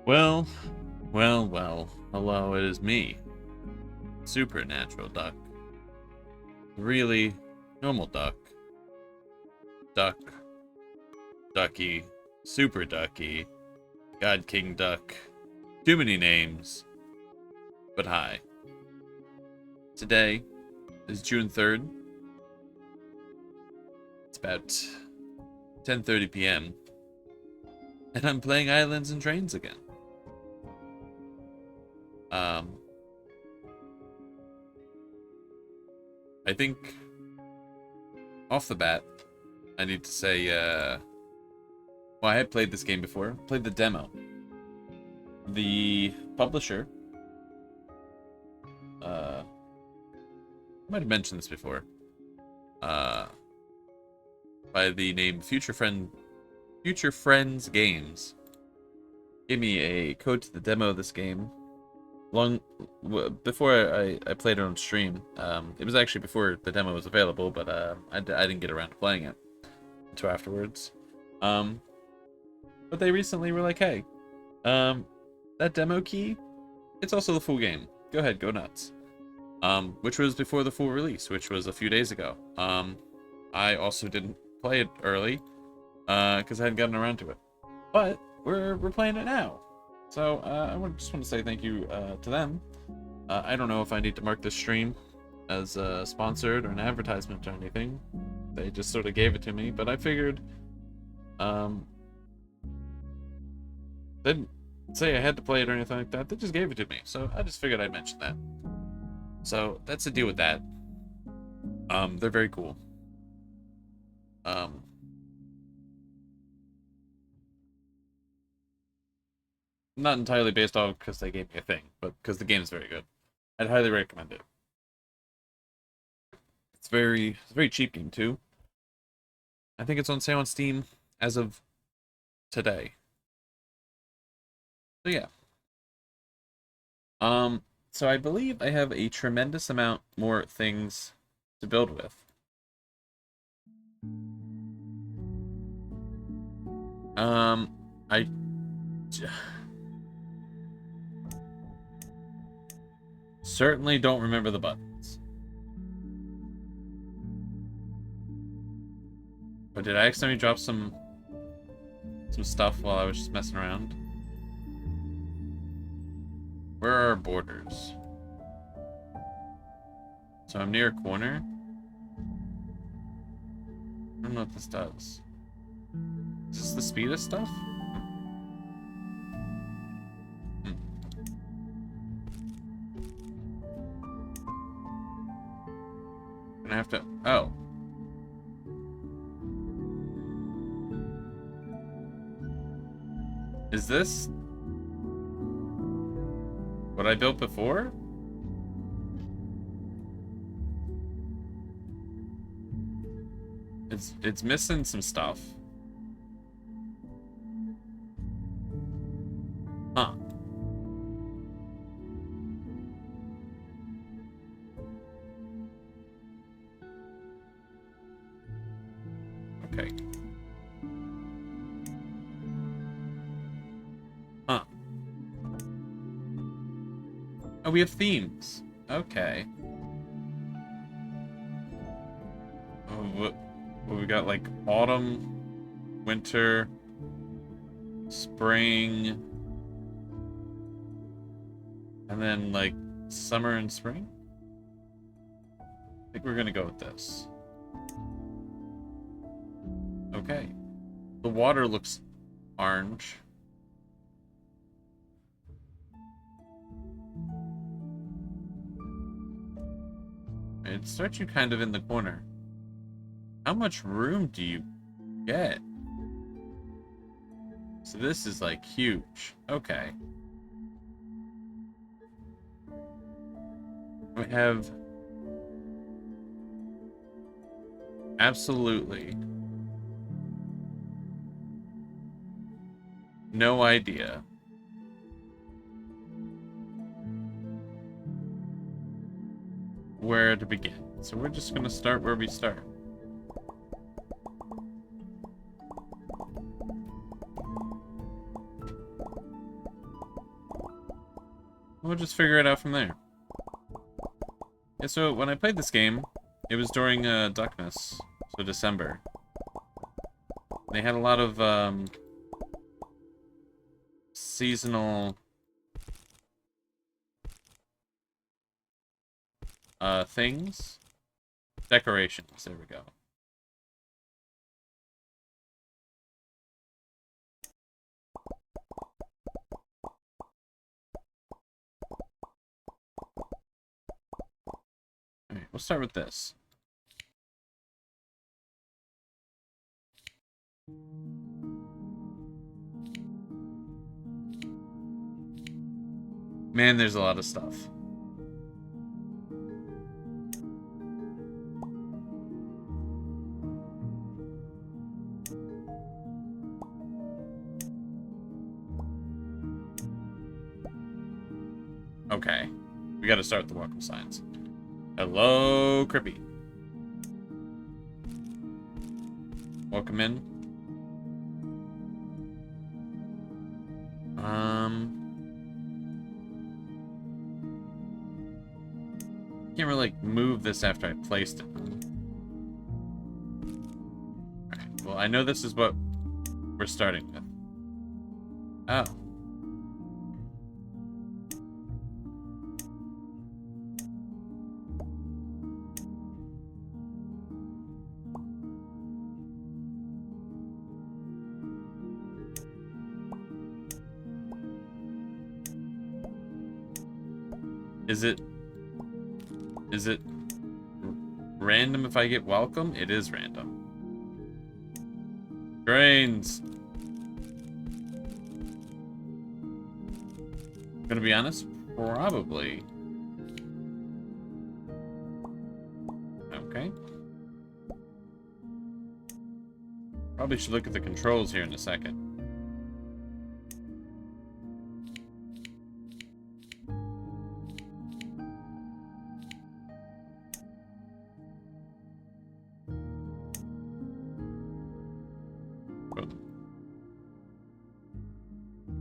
Well, well. Hello, it is me, Supernatural Duck. Really normal duck. Duck. Ducky. Super Ducky. God King Duck. Too many names. But hi. Today is June 3rd. It's about 10:30 p.m. And I'm playing Islands and Trains again. I think off the bat, I need to say, well, I had played this game before. Played the demo. The publisher, I might have mentioned this before, uh, by the name Future Friends Games, gave me a code to the demo of this game. Before I played it on stream. It was actually before the demo was available, but I didn't get around to playing it until afterwards. But they recently were like, hey, that demo key, it's also the full game. Go ahead, go nuts. Which was before the full release, which was a few days ago. I also didn't play it early, because I hadn't gotten around to it. But we're playing it now. So just want to say thank you to them. I don't know if I need to mark this stream as sponsored or an advertisement or anything. They just sort of gave it to me, but I figured they didn't say I had to play it or anything like that. They just gave it to me, so I just figured I'd mention that. So that's the deal with that. They're very cool. Not entirely based off because they gave me a thing, but because the game is very good. I'd highly recommend it. It's a very cheap game too. I think it's on sale on Steam as of today. So yeah. So I believe I have a tremendous amount more things to build with. I certainly don't remember the buttons. But did I accidentally drop some stuff while I was just messing around? Where are our borders? So I'm near a corner. I don't know what this does. Is this the speed of stuff? And I have to... Oh. Is this what I built before? It's missing some stuff. Huh. Okay. Huh. Oh, we have themes. Okay. Oh, what we got, like autumn, winter, spring, and then like summer and spring? I think we're gonna go with this. Okay. The water looks orange. It starts you kind of in the corner. How much room do you get? So this is like huge. Okay. We have absolutely no idea where to begin. So we're just gonna start where we start. We'll just figure it out from there. Yeah, so when I played this game, it was during Duckmas, so December. They had a lot of seasonal things. Decorations, there we go. Alright, we'll start with this. Man, there's a lot of stuff. Okay. We gotta start the welcome signs. Hello, Crippy. Welcome in. Can't really, like, move this after I placed it. Alright, well, I know this is what we're starting with. Oh. Is it random if I get welcome? It is random. Grains. Gonna be honest, probably. Okay. Probably should look at the controls here in a second.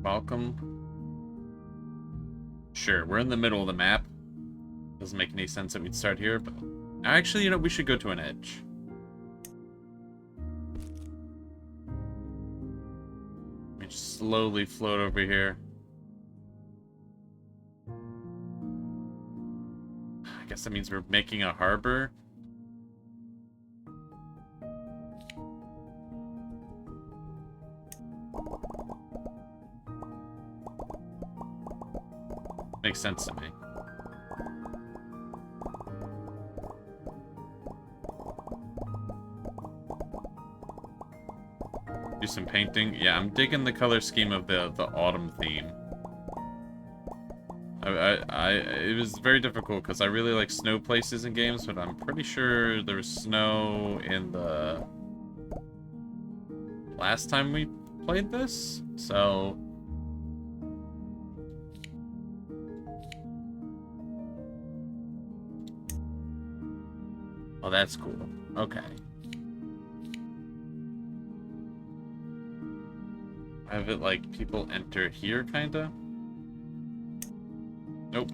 Welcome. Sure, we're in the middle of the map. Doesn't make any sense that we'd start here, but... Actually, you know, we should go to an edge. Let me just slowly float over here. I guess that means we're making a harbor. Makes sense to me. Do some painting. Yeah, I'm digging the color scheme of the autumn theme. It was very difficult because I really like snow places in games, but I'm pretty sure there was snow in the last time we played this, so... Oh, that's cool. Okay. Have it like people enter here, kinda? Nope.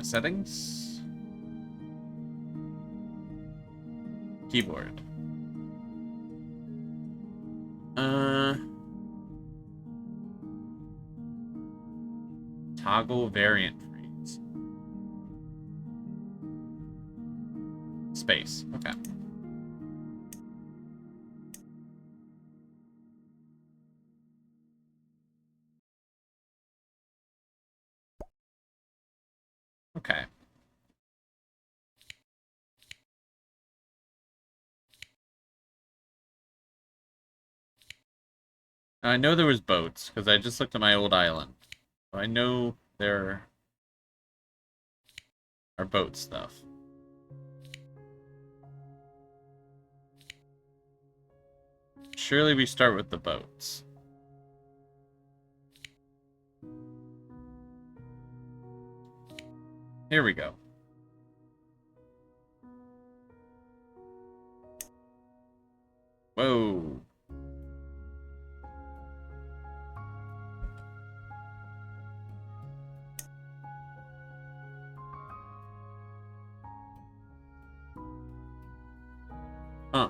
Settings? Keyboard. Toggle variant freeze. Space. Okay. Okay. I know there was boats, because I just looked at my old island. So I know there are boat stuff. Surely we start with the boats. Here we go. Whoa. Huh.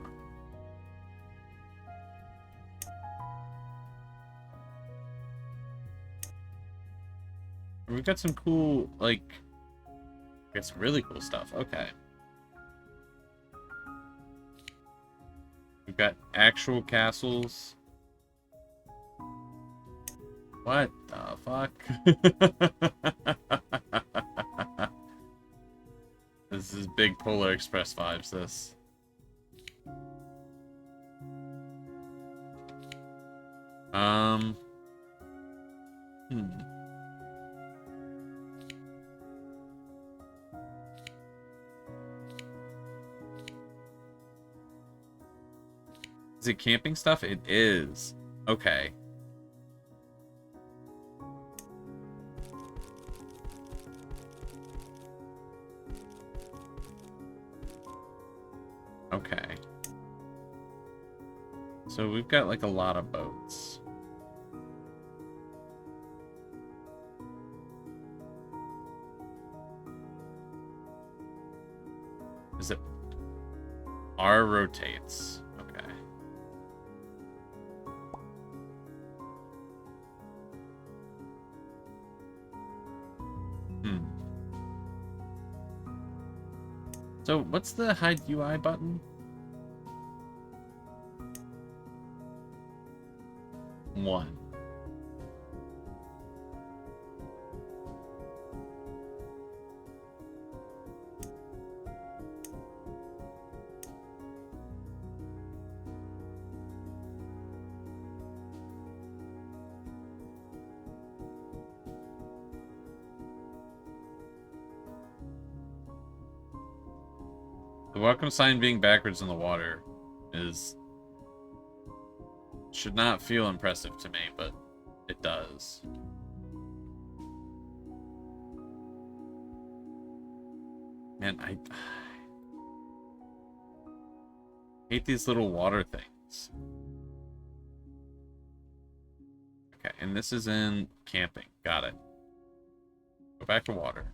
We've got some cool, like, I guess really cool stuff. Okay. We've got actual castles. What the fuck? This is big Polar Express vibes, this. Um. Hmm. Is it camping stuff? It is. Okay. Okay. So we've got like a lot of boats. Is it R rotates? Okay. Hmm. So what's the hide UI button? 1. The welcome sign being backwards in the water should not feel impressive to me, but it does. Man, I hate these little water things. Okay, and this is in camping. Got it. Go back to water.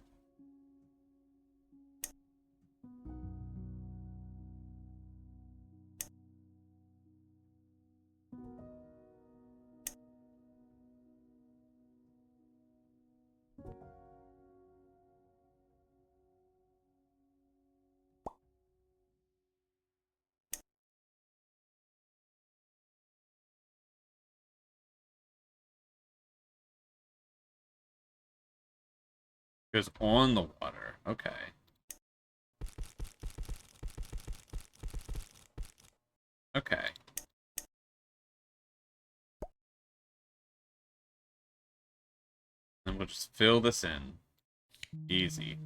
Goes on the water. Okay. Okay. Then we'll just fill this in. Easy.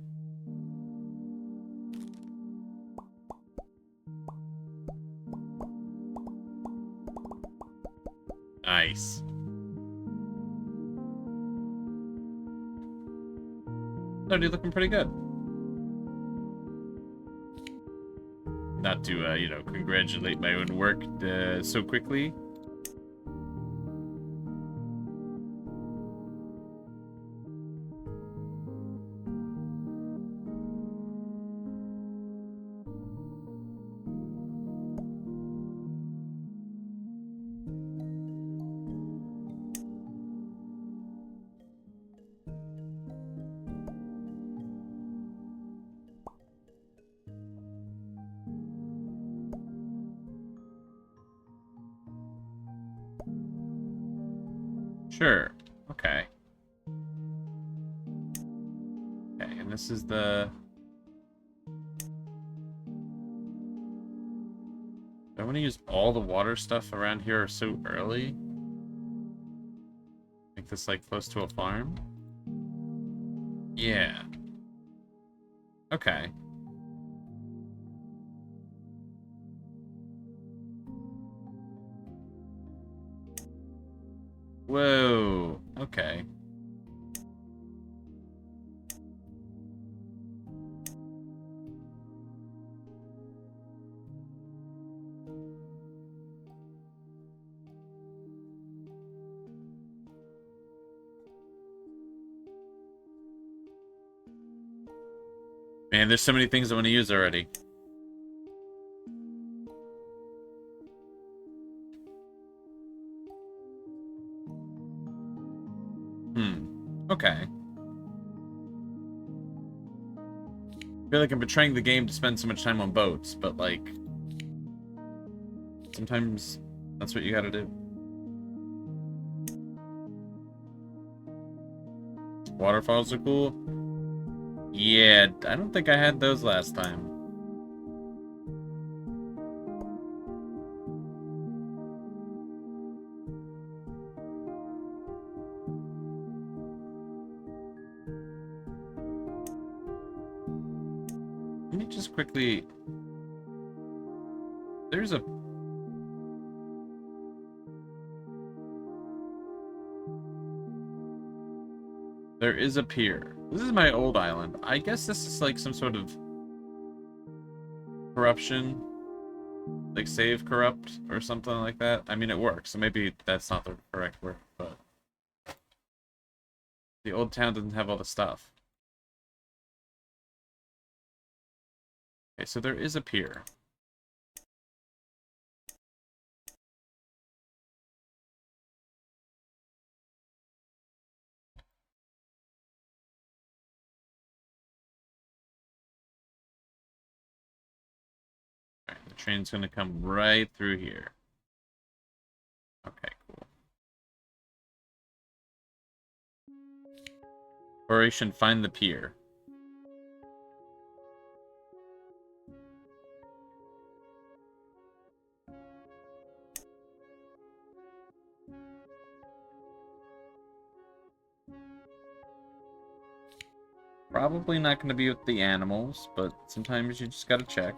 Nice. Already looking pretty good. Not to, you know, congratulate my own work so quickly. Sure. Okay. Okay, and this is the... I want to use all the water stuff around here so early. Make this like close to a farm. Yeah. Okay. Whoa. Okay. Man, there's so many things I want to use already. Okay. I feel like I'm betraying the game to spend so much time on boats, but like sometimes that's what you gotta do. Waterfalls are cool. Yeah, I don't think I had those last time. Let me just quickly... There's a... There is a pier. This is my old island. I guess this is like some sort of corruption. Like save corrupt or something like that. I mean, it works, so maybe that's not the correct word, but... The old town doesn't have all the stuff. Okay, so there is a pier. Alright, the train's gonna come right through here. Okay, cool. Operation Find the Pier. Probably not going to be with the animals, but sometimes you just gotta check.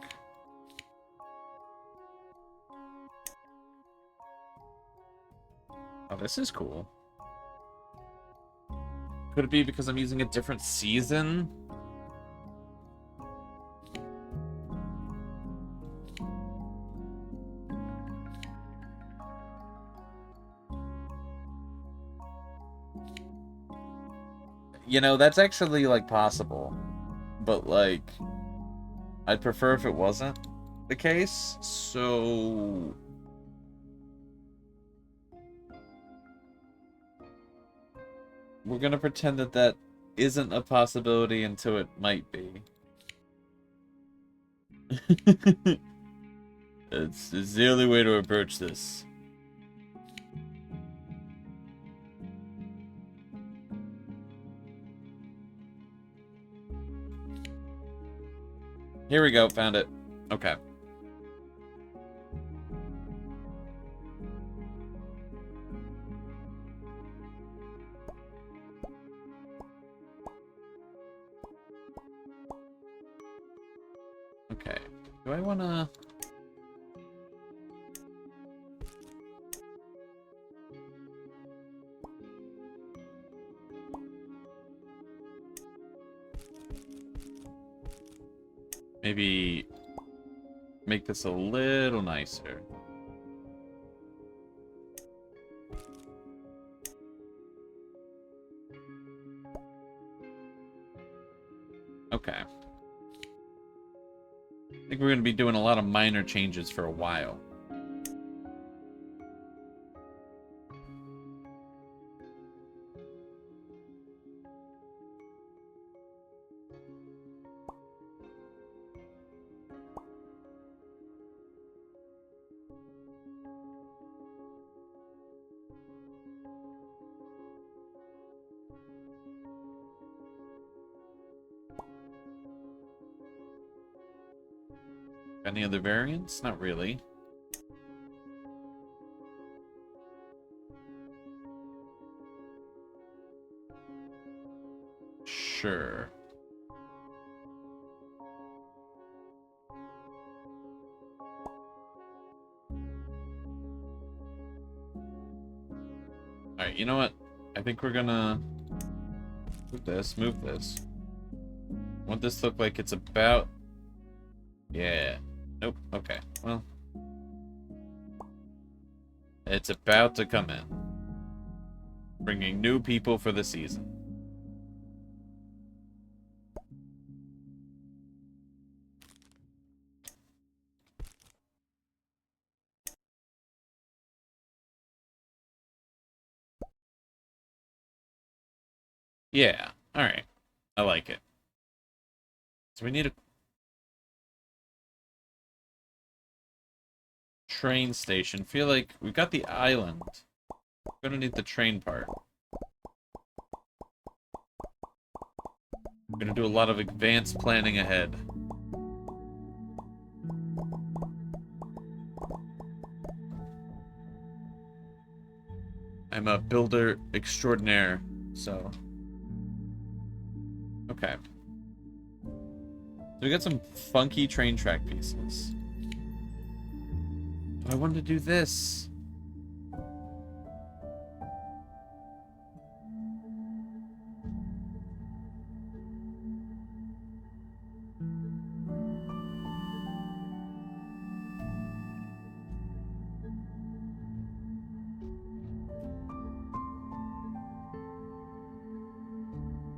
Oh, this is cool. Could it be because I'm using a different season? You know, that's actually, like, possible. But, like, I'd prefer if it wasn't the case, so... We're gonna pretend that that isn't a possibility until it might be. It's the only way to approach this. Here we go, found it. Okay. Okay. Do I wanna... maybe make this a little nicer. Okay. I think we're going to be doing a lot of minor changes for a while. Any other variants? Not really. Sure. Alright, you know what? I think we're gonna move this, move this. Want this to look like it's about... Yeah. Nope. Okay. Well. It's about to come in. Bringing new people for the season. Yeah. All right. I like it. So we need a train station. Feel like we've got the island. We're gonna need the train part. We're gonna do a lot of advanced planning ahead. I'm a builder extraordinaire, so... Okay. So we got some funky train track pieces. I wanted to do this.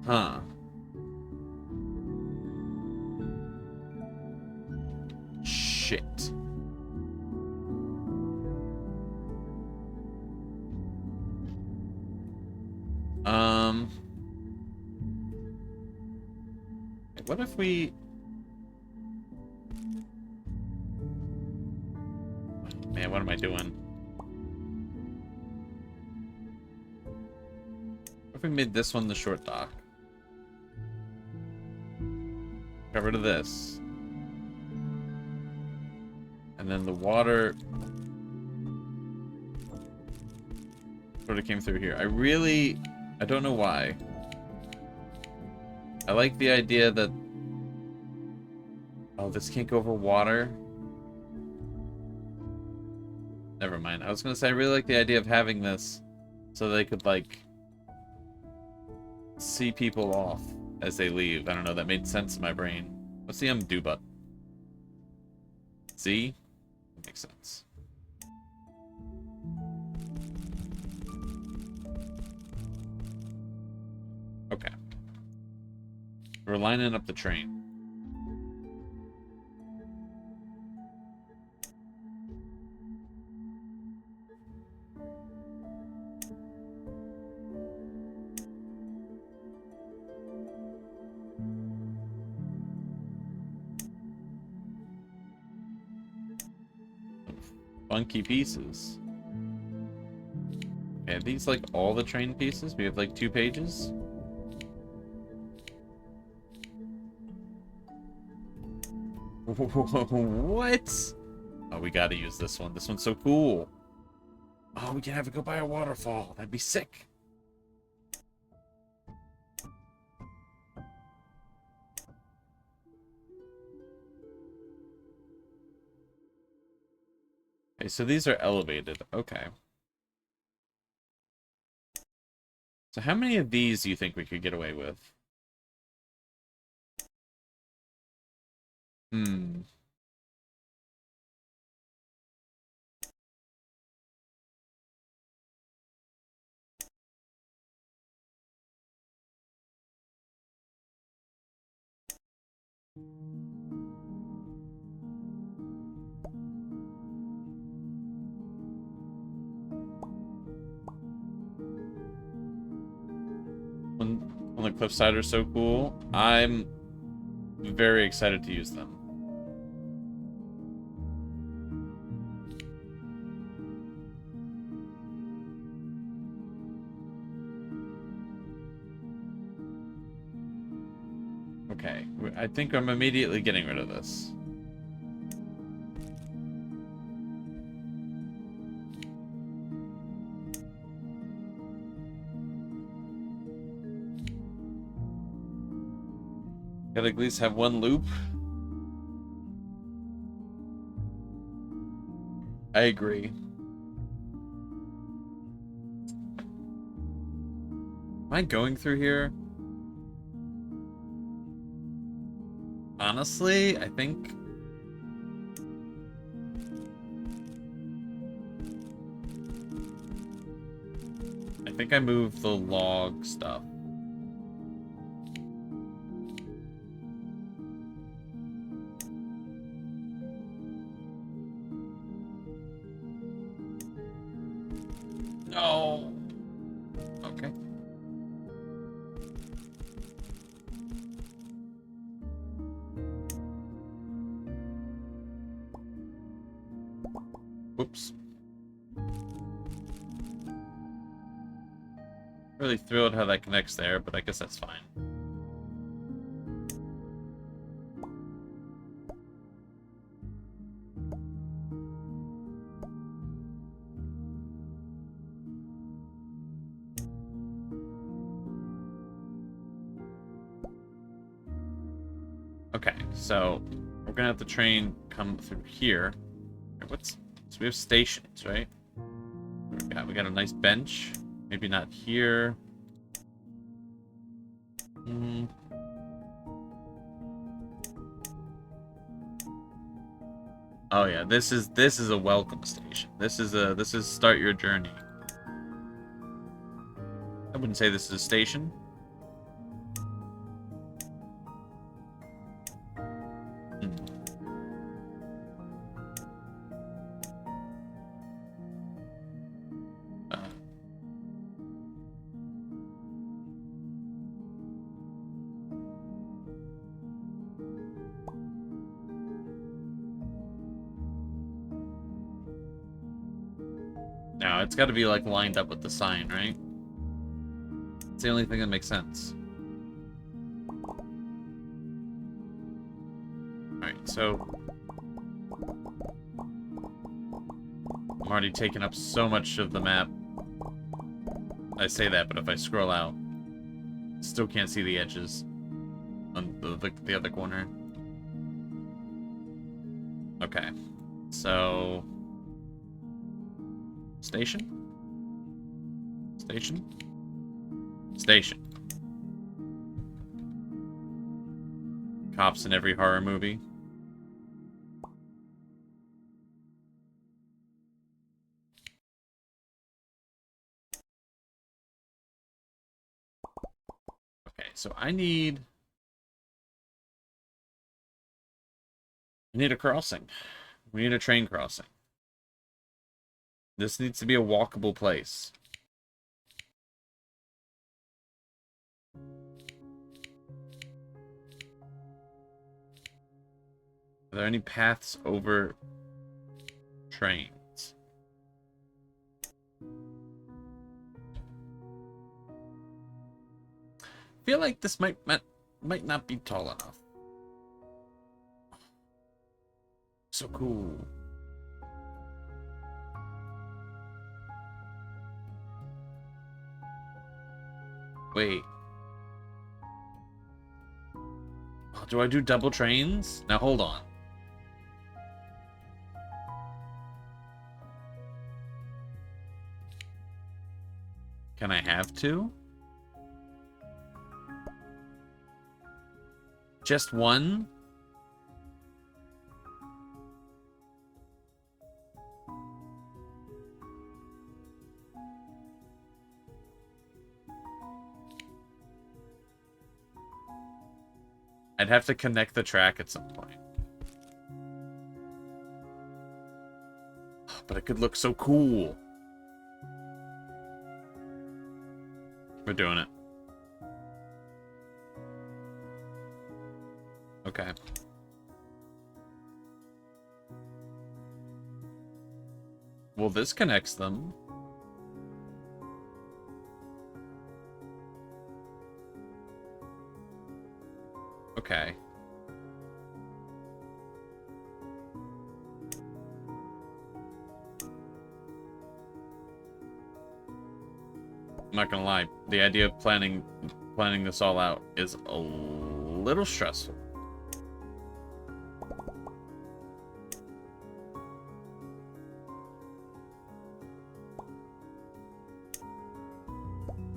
Huh. Shit. Um... What if we... Man, what am I doing? What if we made this one the short dock? Got rid of this. And then the water sort of came through here. I don't know why. I like the idea that... Oh, this can't go over water? Never mind. I was gonna say, I really like the idea of having this so they could, like, see people off as they leave. I don't know, that made sense in my brain. What's the undo button? Z? That makes sense. Okay. We're lining up the train. Funky pieces. Okay, are these like all the train pieces? We have like 2 pages? What? Oh, we gotta use this one. This one's so cool. Oh, we can have it go by a waterfall. That'd be sick. Okay, so these are elevated. Okay. So how many of these do you think we could get away with? Hmm. When the cliffside are so cool, I'm very excited to use them. Okay, I think I'm immediately getting rid of this. Gotta at least have one loop. I agree. Am I going through here? Honestly, I think... I moved the log stuff. No! Okay. Whoops. Really thrilled how that connects there, but I guess that's fine. Okay, so we're gonna have the train come through here. So we have stations, right? We got a nice bench. Maybe not here. Oh yeah, this is a welcome station. This is start your journey. I wouldn't say this is a station. No, it's got to be like lined up with the sign, right? It's the only thing that makes sense. Alright, so I'm already taking up so much of the map. I say that, but if I scroll out, still can't see the edges on the other corner. Okay, so station? Station? Station. Cops in every horror movie. Okay, so I need a crossing. We need a train crossing. This needs to be a walkable place. Are there any paths over trains? I feel like this might not be tall enough. So cool. Wait. Oh, do I do double trains? Now hold on. Can I have two? Just one? I'd have to connect the track at some point. But it could look so cool. We're doing it. Okay. Well, this connects them. Okay. I'm not gonna lie. The idea of planning this all out is a little stressful.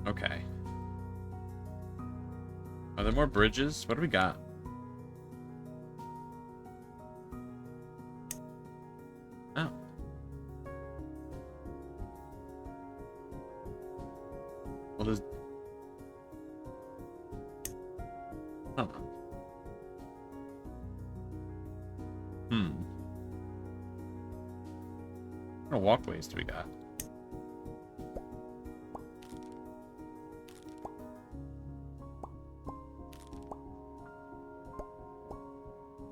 Okay. Are there more bridges? What do we got? Oh. Well, there's... Huh. What kind of walkways do we got?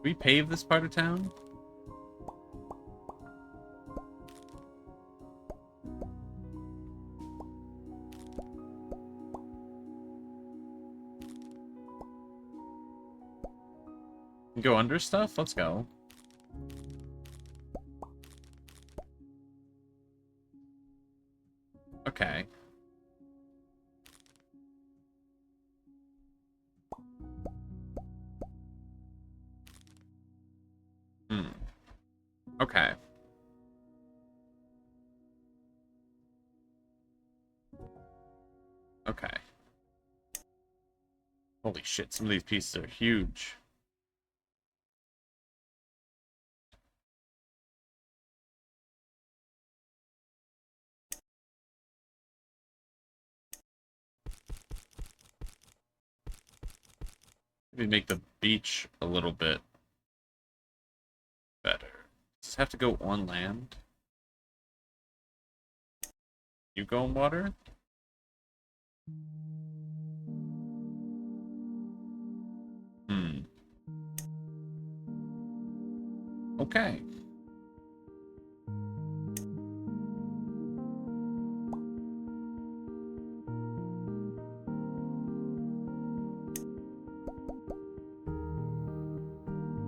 We pave this part of town? Go under stuff? Let's go. Okay. Hmm. Okay. Okay. Holy shit, some of these pieces are huge. Maybe make the beach a little bit better. Does this have to go on land? You go in water? Hmm. Okay.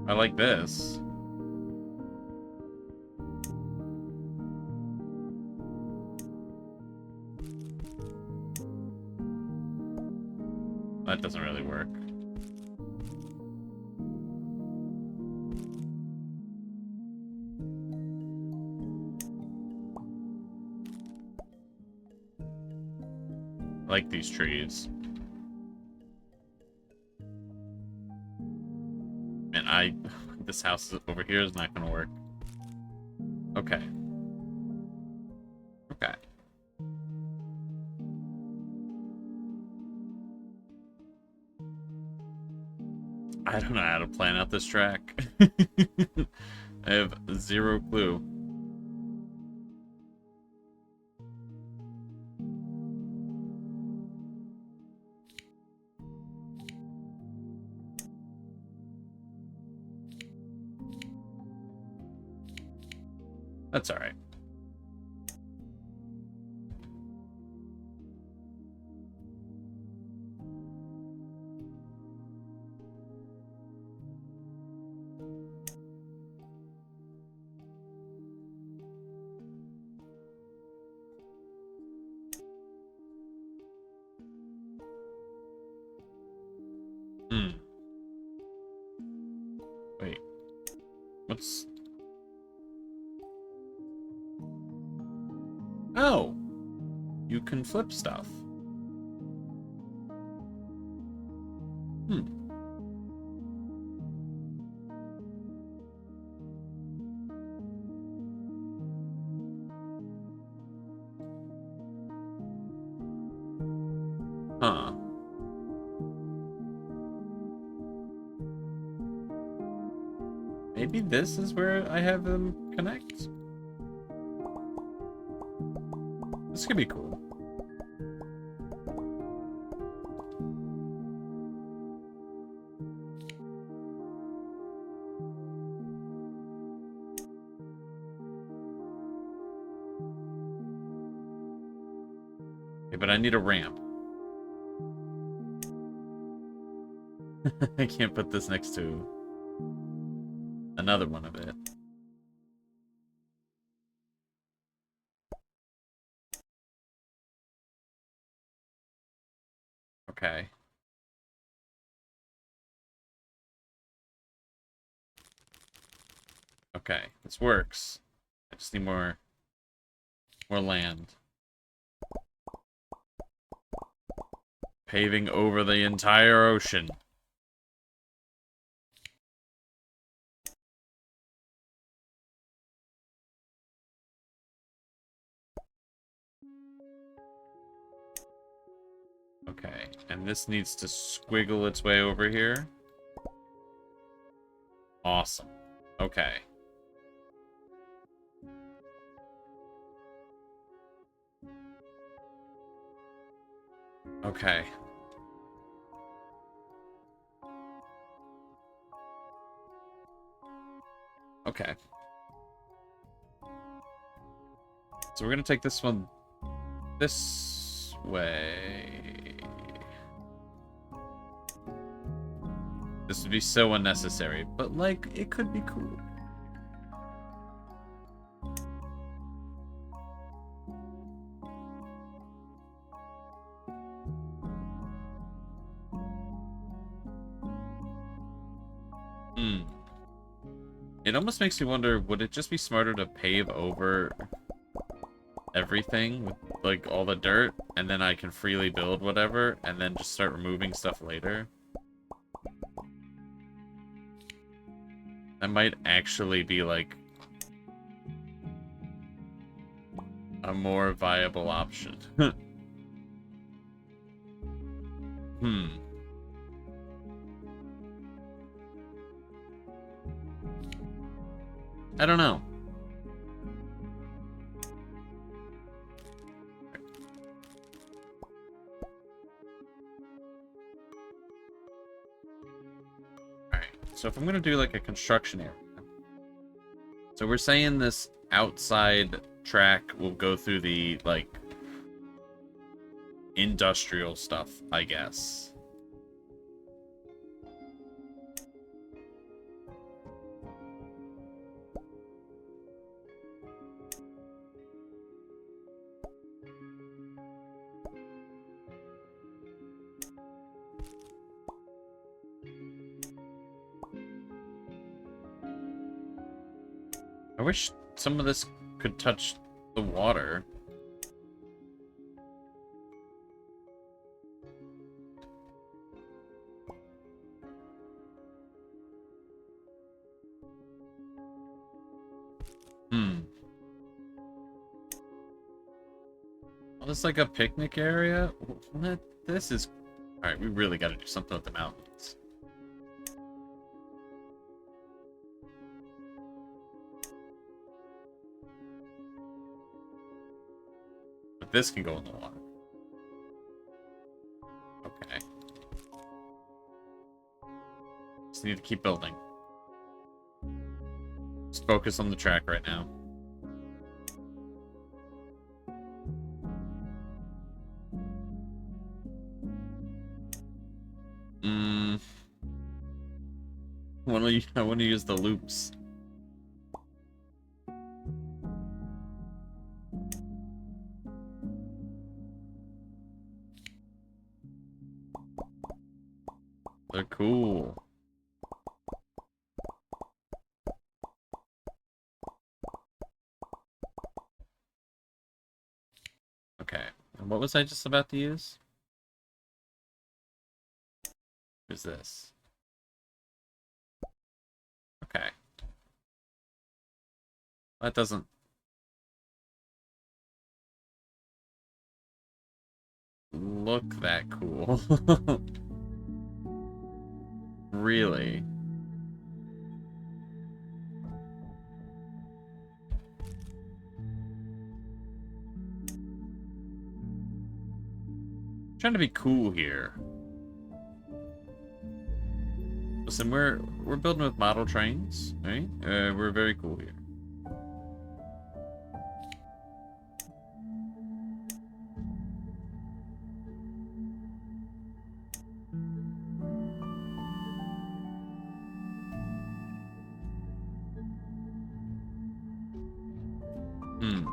I like this. That doesn't really work. I like these trees. Man, this house over here is not gonna work. Okay. Okay. I don't know how to plan out this track. I have zero clue. That's alright. Hmm. Wait. What's... Oh! You can flip stuff. Hmm. Huh. Maybe this is where I have them connect? This could be cool. Okay, but I need a ramp. I can't put this next to another one of it. Okay. Okay, this works. I just need more land. Paving over the entire ocean. Okay, and this needs to squiggle its way over here. Awesome. Okay. Okay. Okay. So we're gonna take this one this way. This would be so unnecessary, but like, it could be cool. Hmm. It almost makes me wonder, would it just be smarter to pave over everything with, like, all the dirt, and then I can freely build whatever, and then just start removing stuff later? That might actually be, like, a more viable option. Hmm. I don't know. Alright, so if I'm gonna do, like, a construction area. So we're saying this outside track will go through the, like, industrial stuff, I guess. I wish some of this could touch the water. Hmm. Well, it's like a picnic area? What? This is... Alright, we really gotta do something with the mountains. But this can go in the water. Okay. Just need to keep building. Just focus on the track right now. Hmm. I want to use the loops. They're cool. Okay. And what was I just about to use? Who's this? Okay. That doesn't... look that cool. Really? I'm trying to be cool here. Listen, we're building with model trains, right? We're very cool here. Hmm.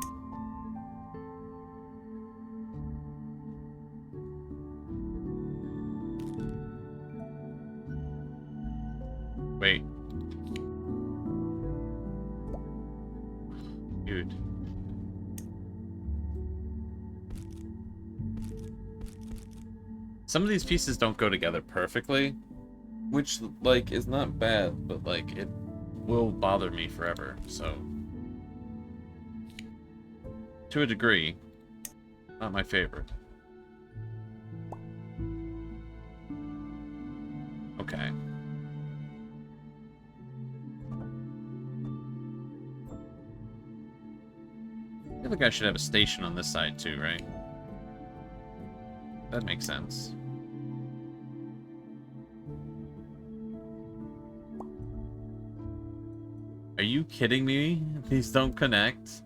Wait. Dude. Some of these pieces don't go together perfectly, which, like, is not bad, but, like, it will bother me forever, so... To a degree, not my favorite. Okay. I feel like I should have a station on this side too, right? That makes sense. Are you kidding me? These don't connect?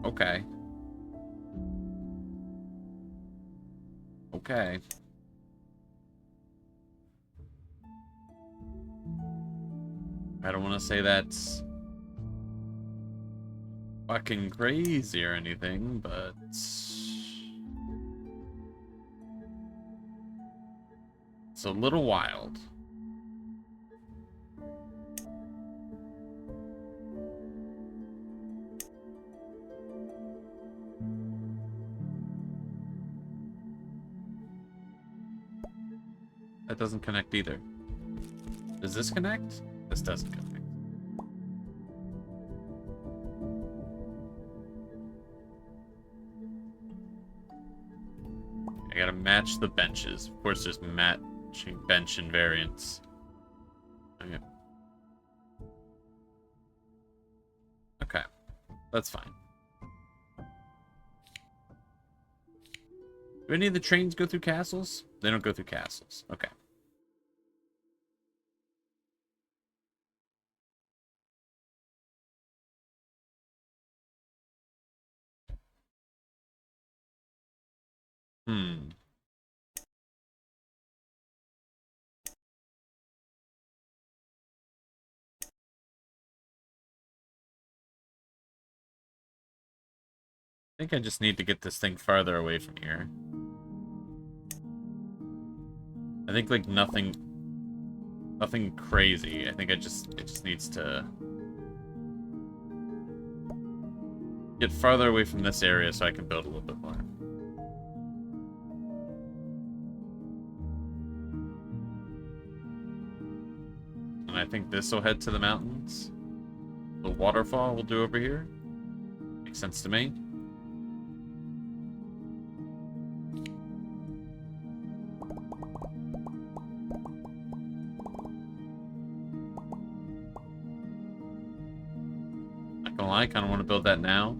Okay. Okay. I don't want to say that's fucking crazy or anything, but it's a little wild. That doesn't connect either. Does this connect? This doesn't connect. I gotta match the benches. Of course, there's matching bench invariants. Okay. Okay. That's fine. Do any of the trains go through castles? They don't go through castles. Okay. Hmm. I think I just need to get this thing farther away from here. I think like nothing crazy. I think it just needs to get farther away from this area so I can build a little bit more. And I think this will head to the mountains. The waterfall will do over here. Makes sense to me. Not gonna lie, I kind of want to build that now.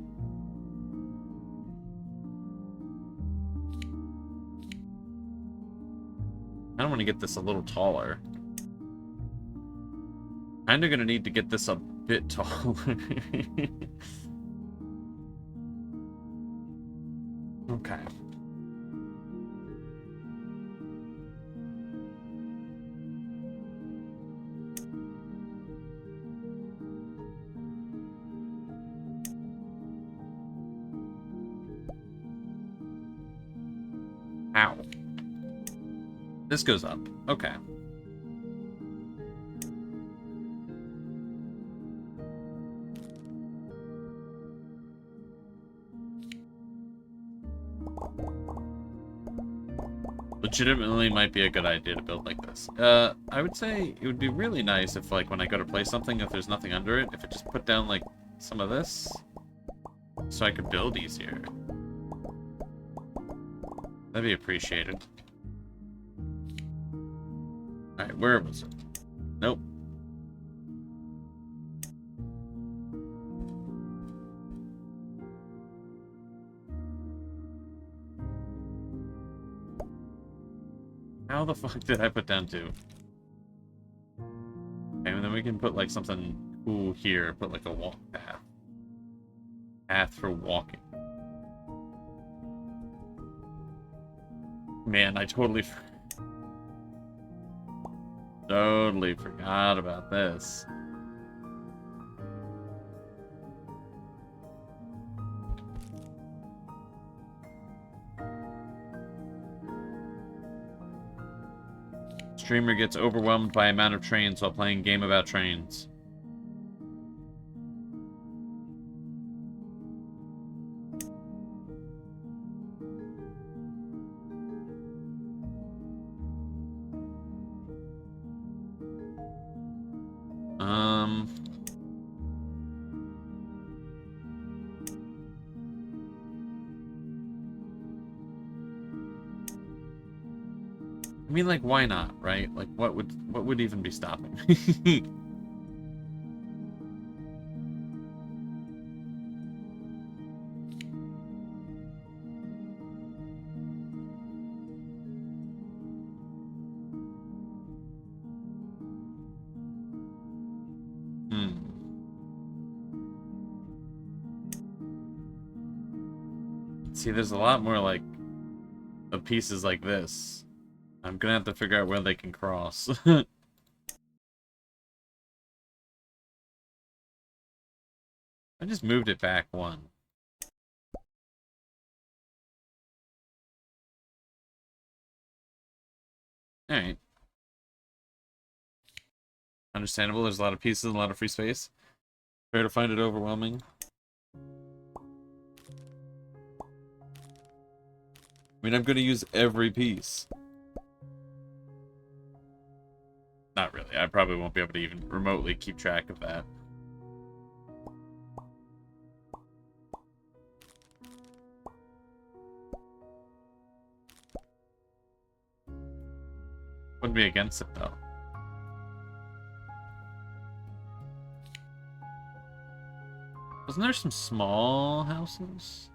I don't want to get this a little taller. Kind of gonna need to get this a bit taller. Okay. Ow. This goes up. Okay. Legitimately might be a good idea to build like this. I would say it would be really nice if, like, when I go to play something, if there's nothing under it, if it just put down, like, some of this, so I could build easier. That'd be appreciated. Alright, where was it? Nope. How the fuck did I put down 2? Okay, and then we can put, like, something cool here. Put, like, a walk path. Path for walking. Man, I totally forgot about this. Streamer gets overwhelmed by amount of trains while playing game about trains. I mean, like, why not, right? Like, what would even be stopping me? See, there's a lot more, like, of pieces like this. I'm gonna have to figure out where they can cross. I just moved it back one. Alright. Understandable, there's a lot of pieces and a lot of free space. Fair to find it overwhelming. I mean, I'm going to use every piece. Not really. I probably won't be able to even remotely keep track of that. Wouldn't be against it, though. Wasn't there some small houses?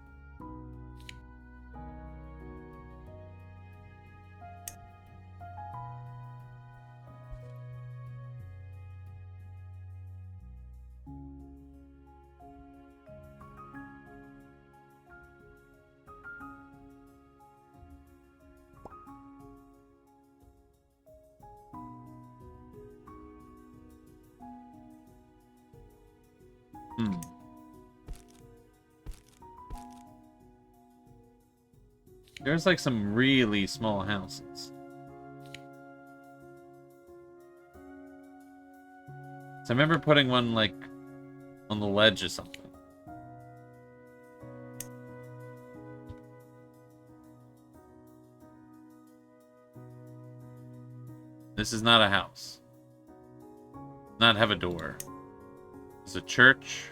There's like some really small houses. So I remember putting one like on the ledge or something. This is not a house. Does not have a door. It's a church.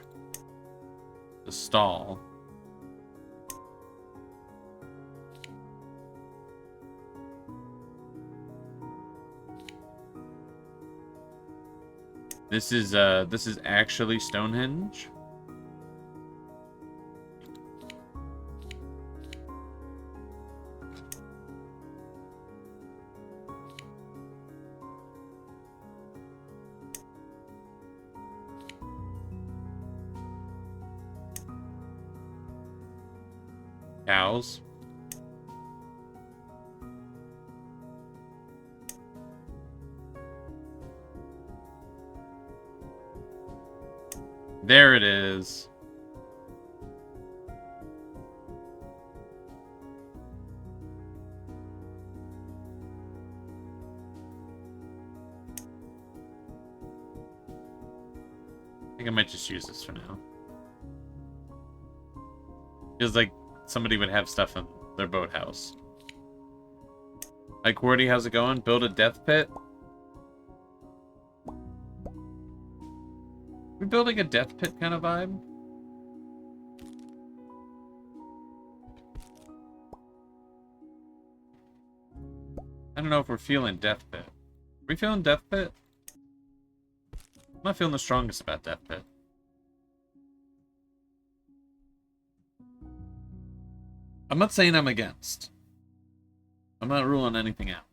A stall. This is actually Stonehenge. Cows. There it is. I think I might just use this for now. Feels like somebody would have stuff in their boathouse. Hi, Cordy, how's it going? Build a death pit? We're building a death pit kind of vibe. I don't know if we're feeling death pit. Are we feeling death pit? I'm not feeling the strongest about death pit. I'm not saying I'm against. I'm not ruling anything out.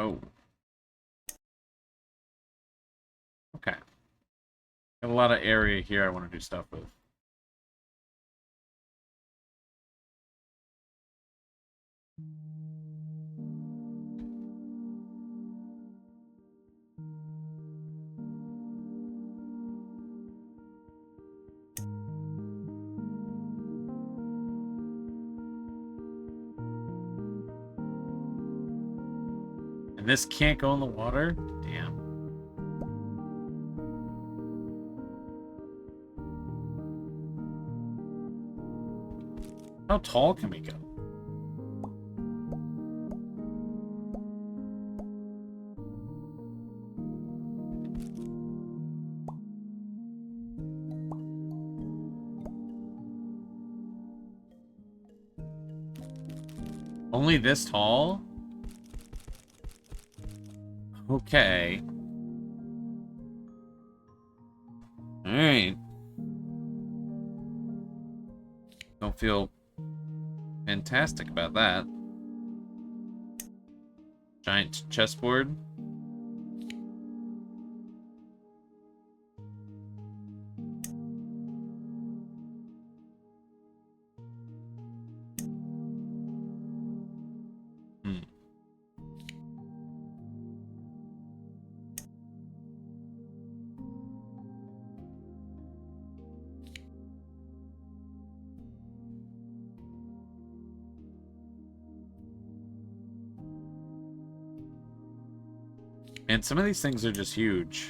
Oh. Okay. Got a lot of area here I want to do stuff with. And this can't go in the water? Damn. How tall can we go? Only this tall? Okay. Alright. Don't feel fantastic about that. Giant chessboard. Hmm. And some of these things are just huge.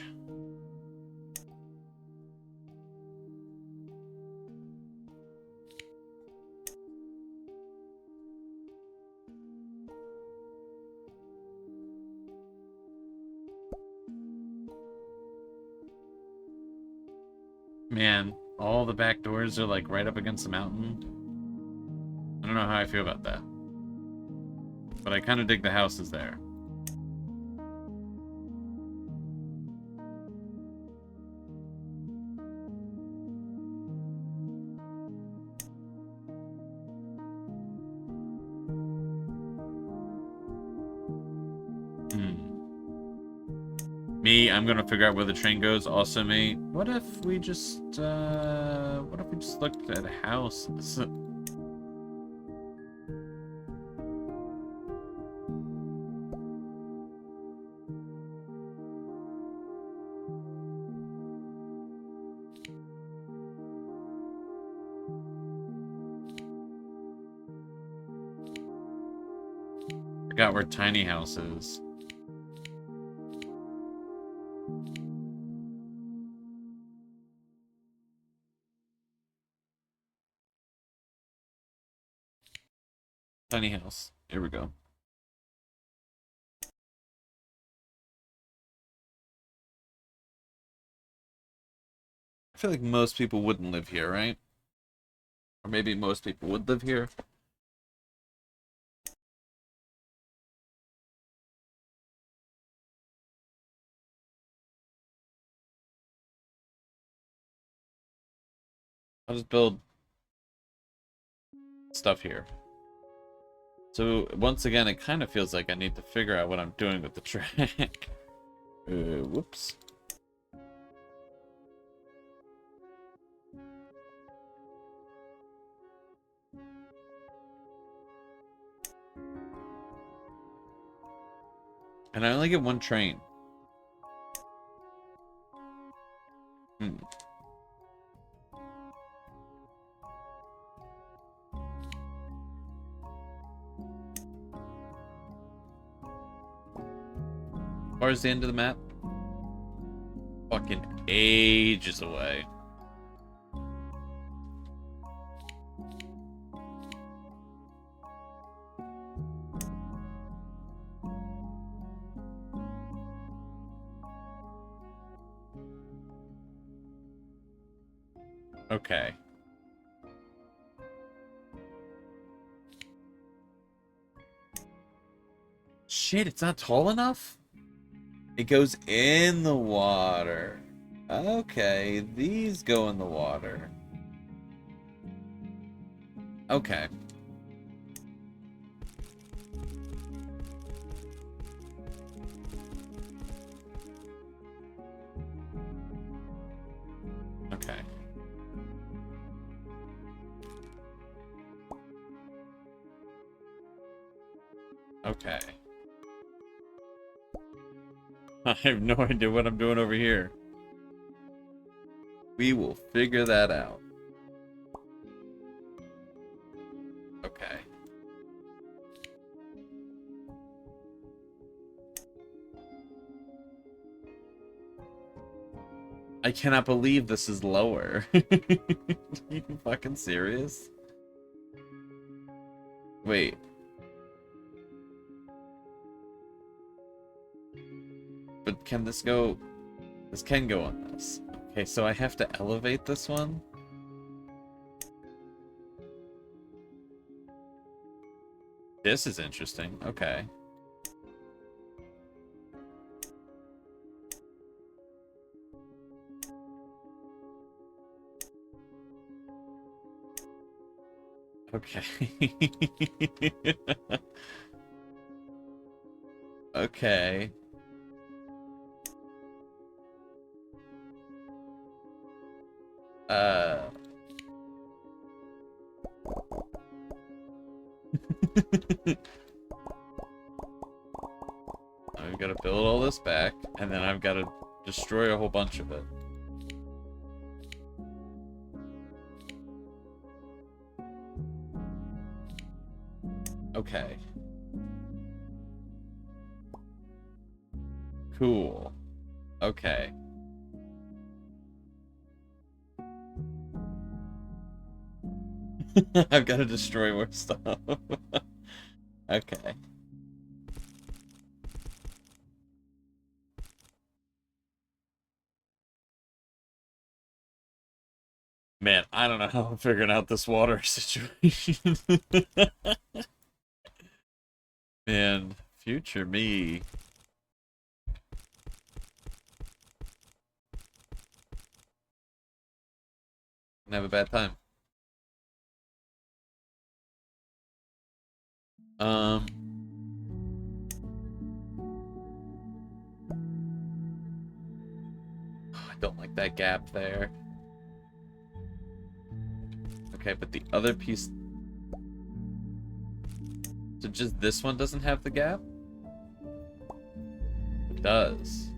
Man, all the back doors are like right up against the mountain. I don't know how I feel about that. But I kind of dig the houses there. Me, I'm gonna figure out where the train goes. Also, me. What if we just looked at houses? Forgot where tiny house is. Tiny house. Here we go. I feel like most people wouldn't live here, right? Or maybe most people would live here. I'll just build stuff here. So, once again, it kind of feels like I need to figure out what I'm doing with the track. Whoops. And I only get one train. Hmm. Far the end of the map? Fucking ages away. Okay. Shit, it's not tall enough? It goes in the water. Okay, these go in the water. Okay. Okay. Okay. I have no idea what I'm doing over here. We will figure that out. Okay. I cannot believe this is lower. Are you fucking serious? Wait. But can this go... This can go on this. Okay, so I have to elevate this one? This is interesting. Okay. Okay. Okay. I've got to build all this back, and then I've got to destroy a whole bunch of it. Okay. Cool. Okay. I've got to destroy more stuff. Okay. Man, I don't know how I'm figuring out this water situation. Man, future me. Gonna have a bad time. I don't like that gap there. Okay, but the other piece... So just this one doesn't have the gap? It does.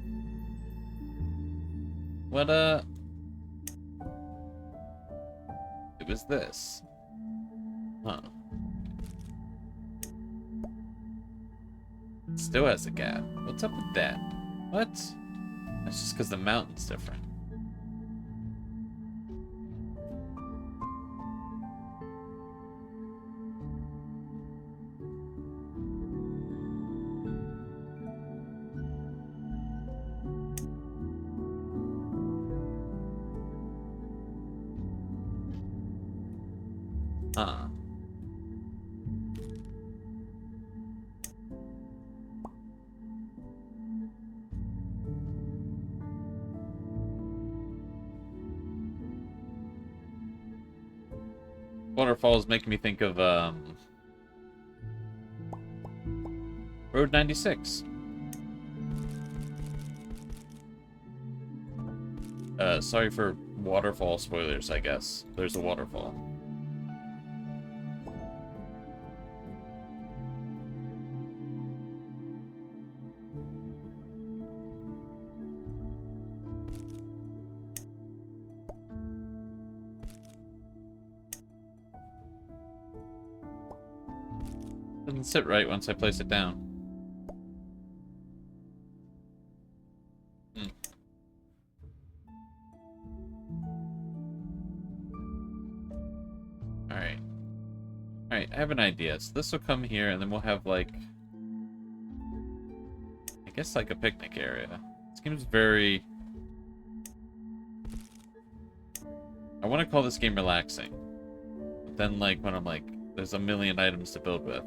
What, It was this. Huh. It still has a gap. What's up with that? What? That's just because the mountain's different. Huh. Waterfalls make me think of, Road 96. Sorry for waterfall spoilers, I guess. There's a waterfall. Doesn't sit right once I place it down. Alright. Alright, I have an idea. So this will come here, and then we'll have, like... I guess, like, a picnic area. Seems very... I want to call this game relaxing. But then, like, when I'm like, there's a million items to build with.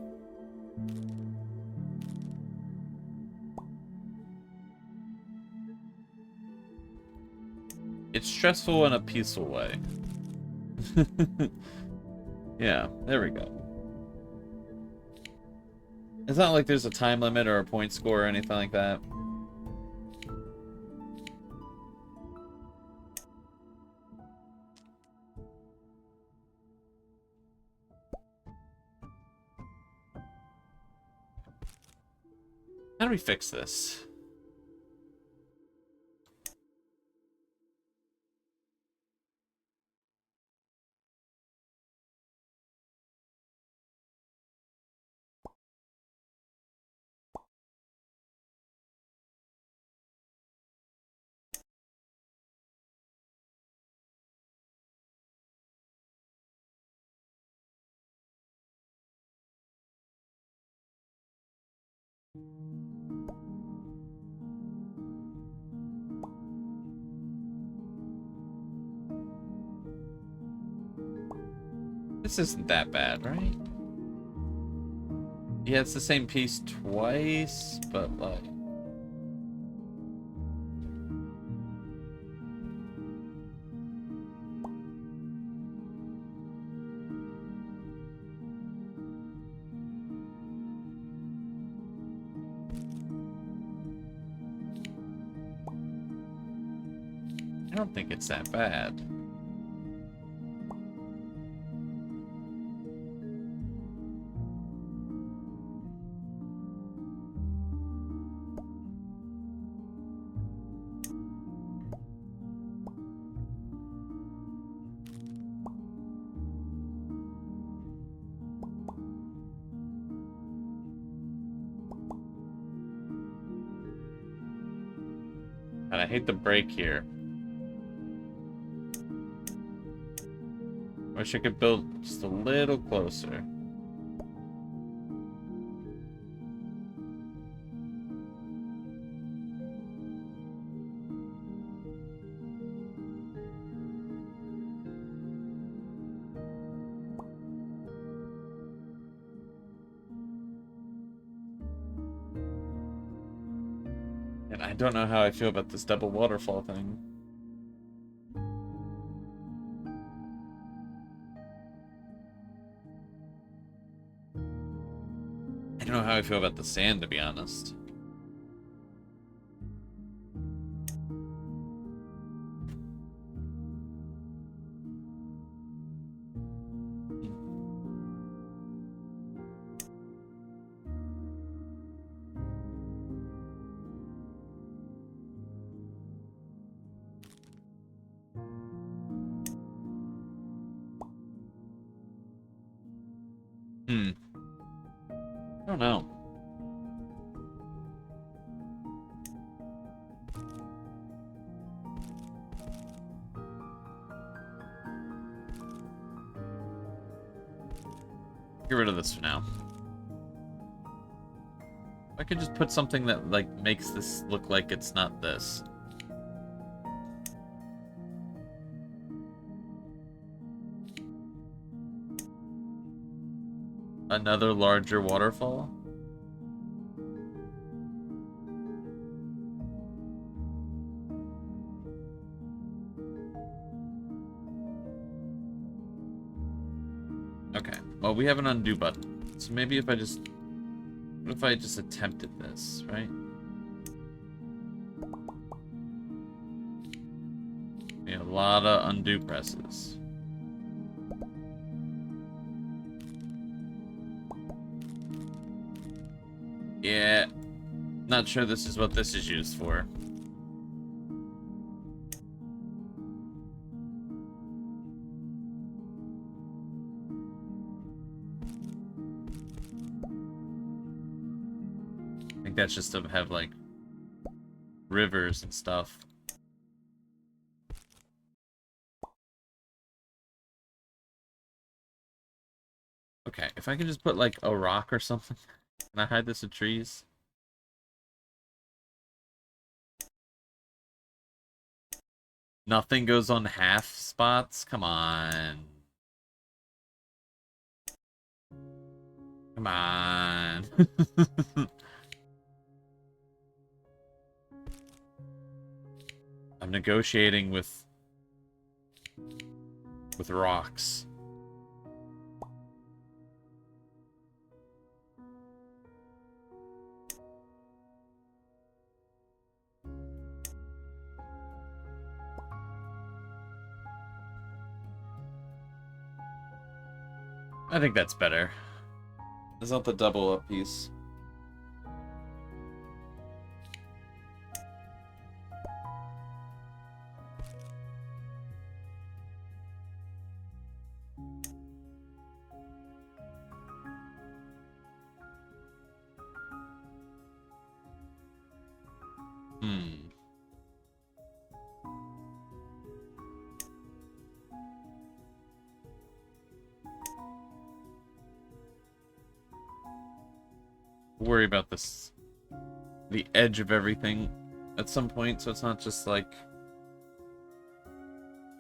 It's stressful in a peaceful way. Yeah, there we go. It's not like there's a time limit or a point score or anything like that. How do we fix this? This isn't that bad, right? Yeah, it's the same piece twice, but like... I don't think it's that bad. And I hate the break here. Wish I could build just a little closer. And I don't know how I feel about this double waterfall thing. I don't know how I feel about the sand, to be honest. I don't know. Get rid of this for now. I could just put something that, like, makes this look like it's not this. Another larger waterfall? Okay, well, we have an undo button. So maybe if I just... What if I just attempted this, right? Yeah, a lot of undo presses. Yeah, not sure this is what this is used for. I think that's just to have, like, rivers and stuff. Okay, if I can just put, like, a rock or something. Can I hide this with trees? Nothing goes on half spots? Come on. Come on. I'm negotiating with rocks. I think that's better. It's not the double up piece. Worry about this, the edge of everything at some point, so it's not just like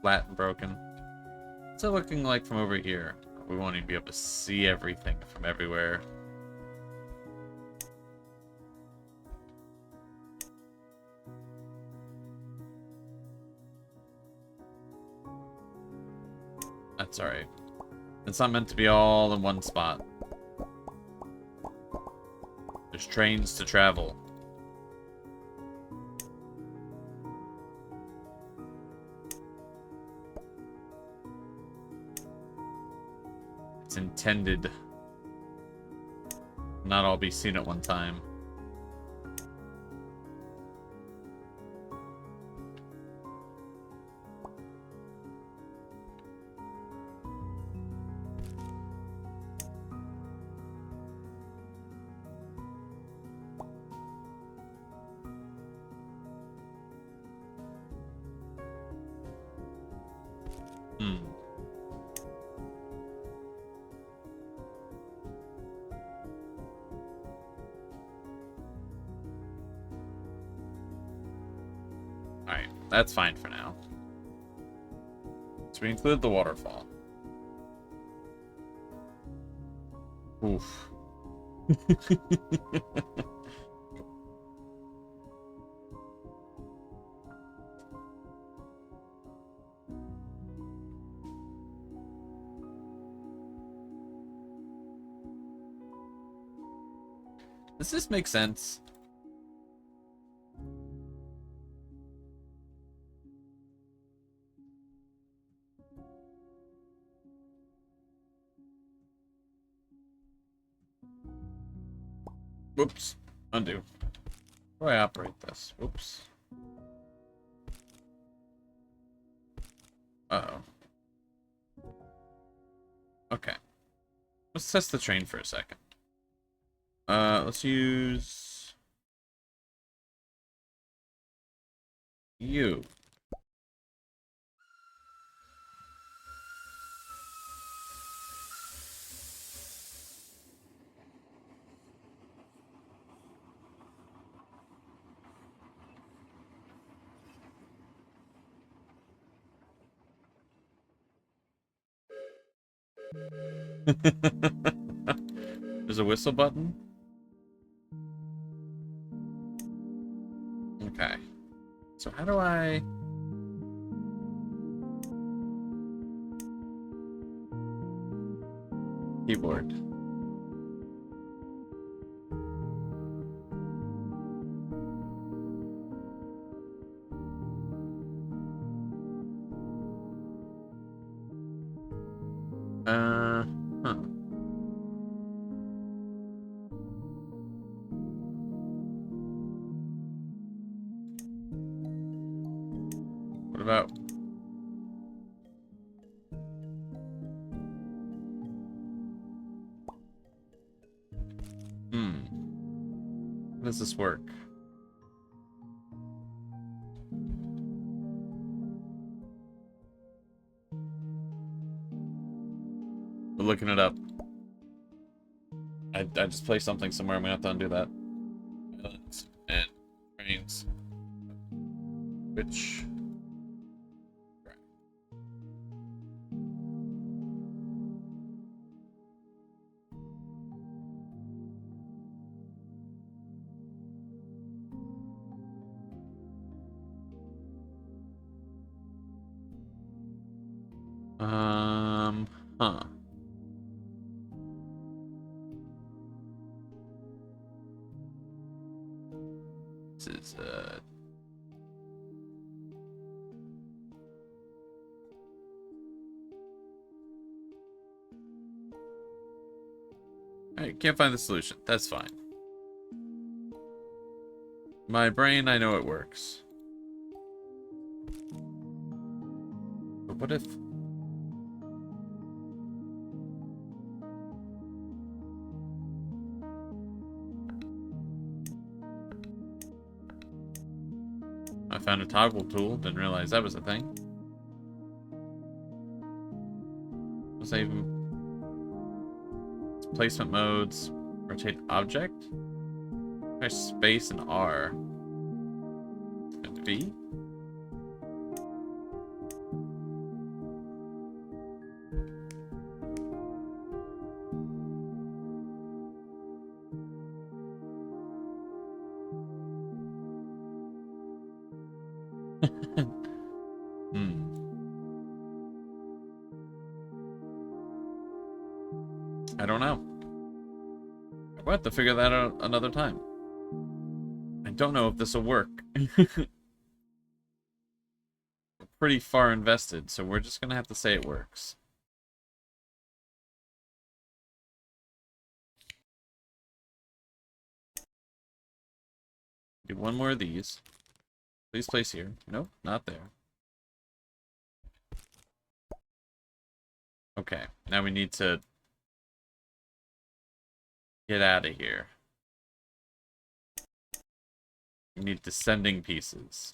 flat and broken. What's it looking like from over here? We won't even be able to see everything from everywhere. That's alright. It's not meant to be all in one spot. There's trains to travel. it's intended not all be seen at one time. Alright, that's fine for now. So we include the waterfall. Oof. Does this make sense? Whoops. Undo. How do I operate this? Whoops. Uh-oh. Okay. Let's test the train for a second. Let's use you. There's a whistle button? Okay. So how do I... Keyboard. Huh. What about... How does this work? We're looking it up. I just placed something somewhere. I'm gonna have to undo that. Islands and trains. Which... Huh. This is, Alright, can't find the solution. That's fine. My brain, I know it works. But what if... I found a toggle tool, didn't realize that was a thing. Was I even... Placement modes, rotate object. Press space and R. And V. I don't know. We'll have to figure that out another time. I don't know if this will work. We're pretty far invested, so we're just gonna have to say it works. Do one more of these. Please place here. Nope, not there. Okay, now we need to get out of here. We need descending pieces.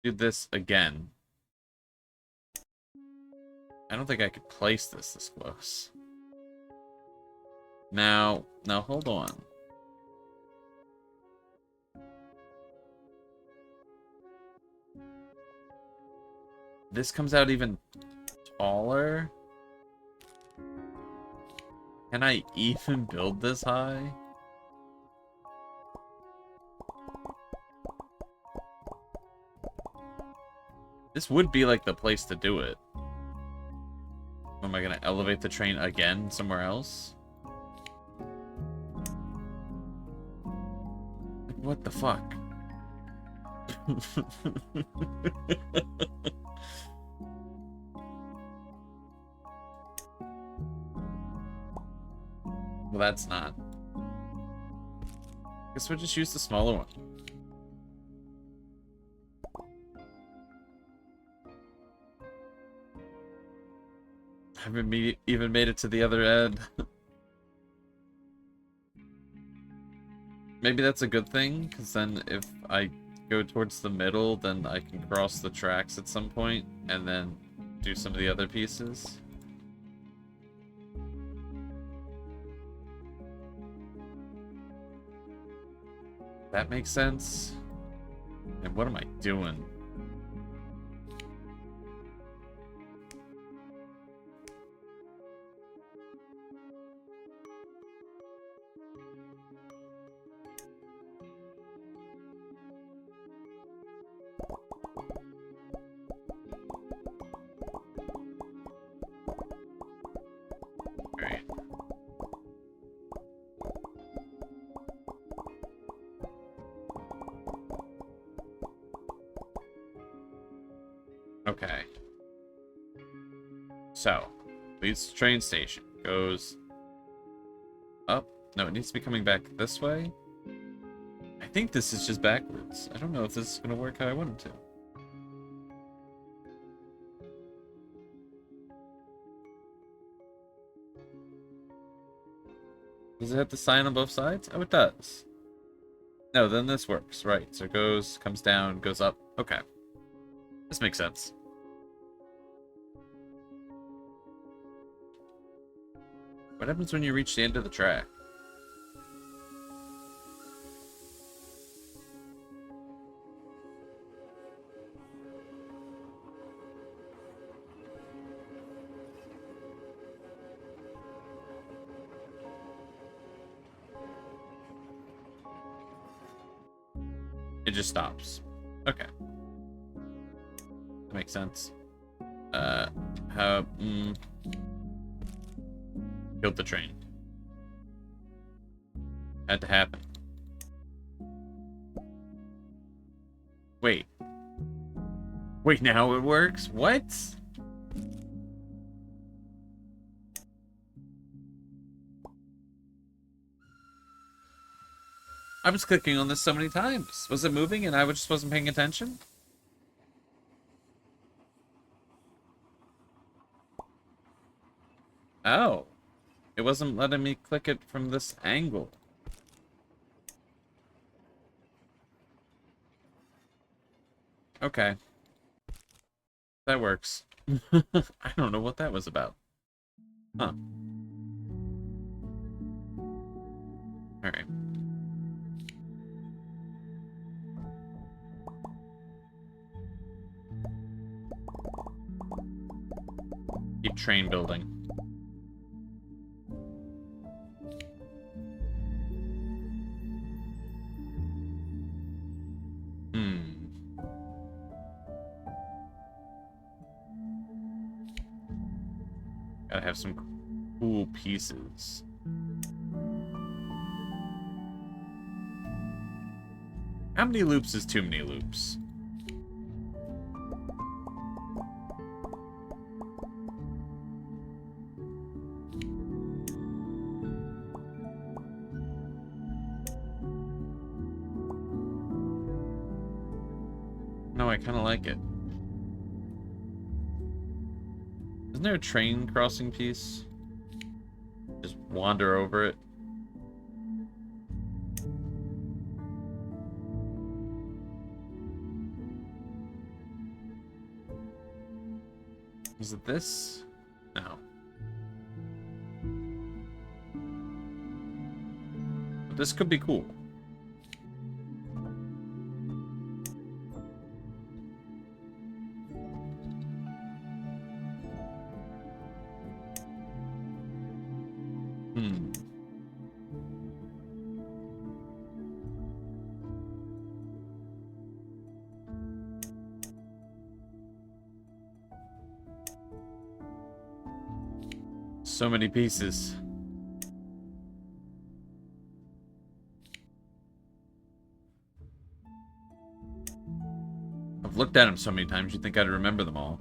Do this again. I don't think I could place this close. Now hold on. This comes out even taller. Can I even build this high? This would be like the place to do it. Am I gonna elevate the train again somewhere else? What the fuck? Well, that's not. Guess we'll just use the smaller one. Haven't even made it to the other end. Maybe that's a good thing, because then if I go towards the middle, then I can cross the tracks at some point, and then do some of the other pieces. That makes sense. And what am I doing? Alright. Okay. So, leads to train station. Goes up. No, it needs to be coming back this way. I think this is just backwards. I don't know if this is going to work how I want it to. Does it have the sign on both sides? Oh, it does. No, then this works. Right, so it goes, comes down, goes up. Okay. This makes sense. What happens when you reach the end of the track? It just stops. Okay. That makes sense. Killed the train. Had to happen. Wait. Wait, now it works? What? I was clicking on this so many times. Was it moving and I just wasn't paying attention? Oh. It wasn't letting me click it from this angle. Okay. That works. I don't know what that was about. Huh. Alright. Keep train building. Gotta have some cool pieces. How many loops is too many loops? No, I kind of like it. Isn't there a train crossing piece? Just wander over it. Is it this? No. But this could be cool. So many pieces. I've looked at them so many times, you'd think I'd remember them all.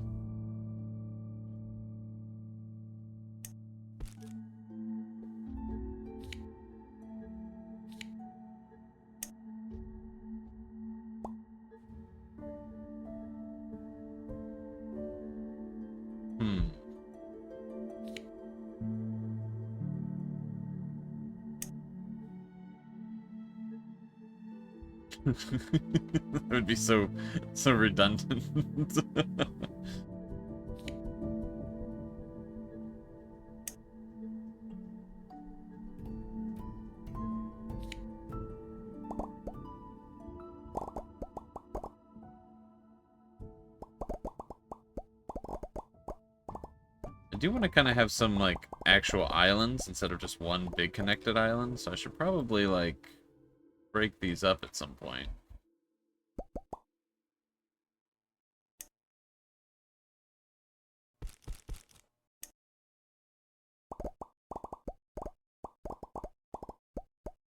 That would be so redundant. I do want to kind of have some, like, actual islands instead of just one big connected island, so I should probably, like, break these up at some point.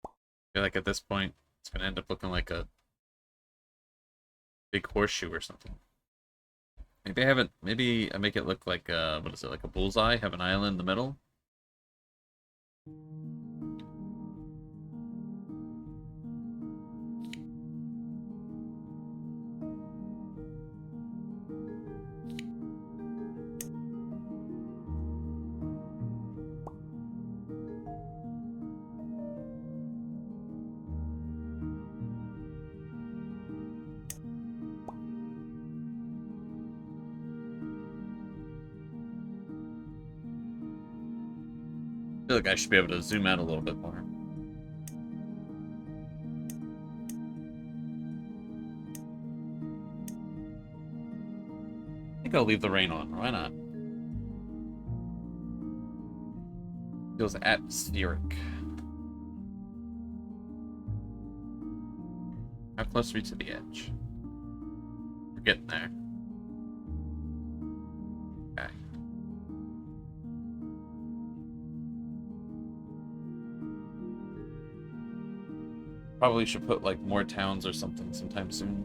I feel like at this point, it's going to end up looking like a big horseshoe or something. Maybe I haven't. Maybe I make it look like what is it? Like a bullseye? Have an island in the middle. I feel like I should be able to zoom out a little bit more. I think I'll leave the rain on. Why not? Feels atmospheric. How close are we to the edge? We're getting there. Okay. Probably should put, like, more towns or something sometime soon.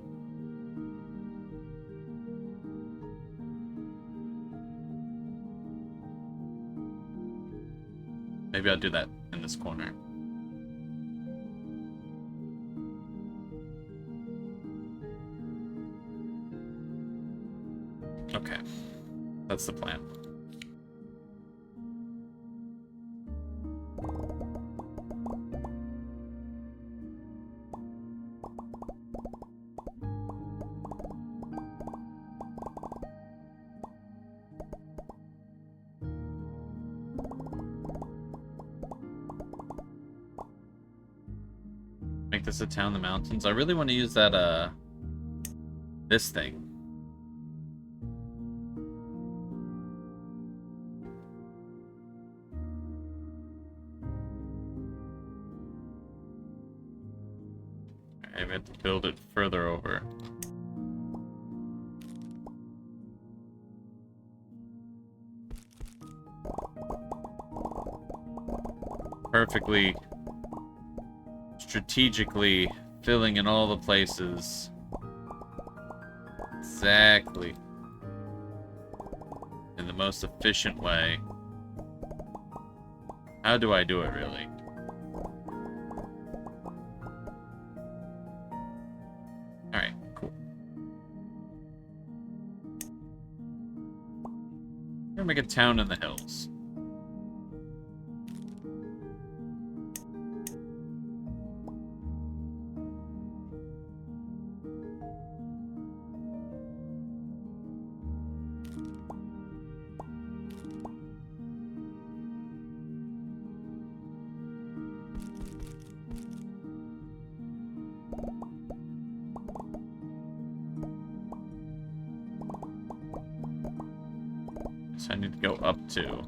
Maybe I'll do that in this corner. Okay. That's the plan. Make this a town in the mountains. I really want to use that, this thing. I have to build it further over. Perfectly, strategically filling in all the places. Exactly. In the most efficient way. How do I do it, really? Alright, cool. gonna make a town in the hills. So I need to go up to.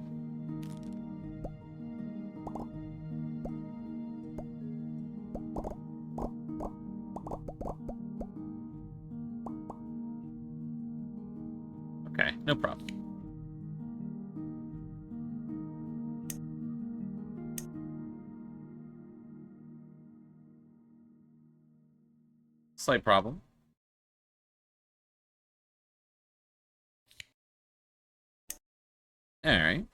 Okay, no problem. Slight problem. Alright.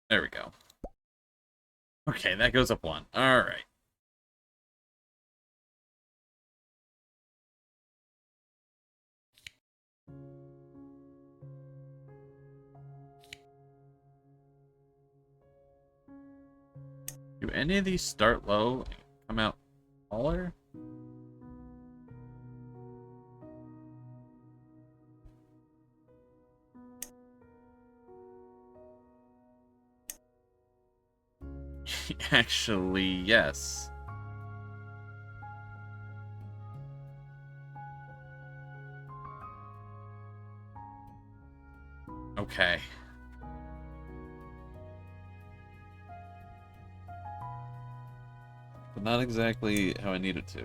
There we go. Okay, that goes up one. Alright. Do any of these start low and come out taller? Actually, yes. Okay. But not exactly how I need it to.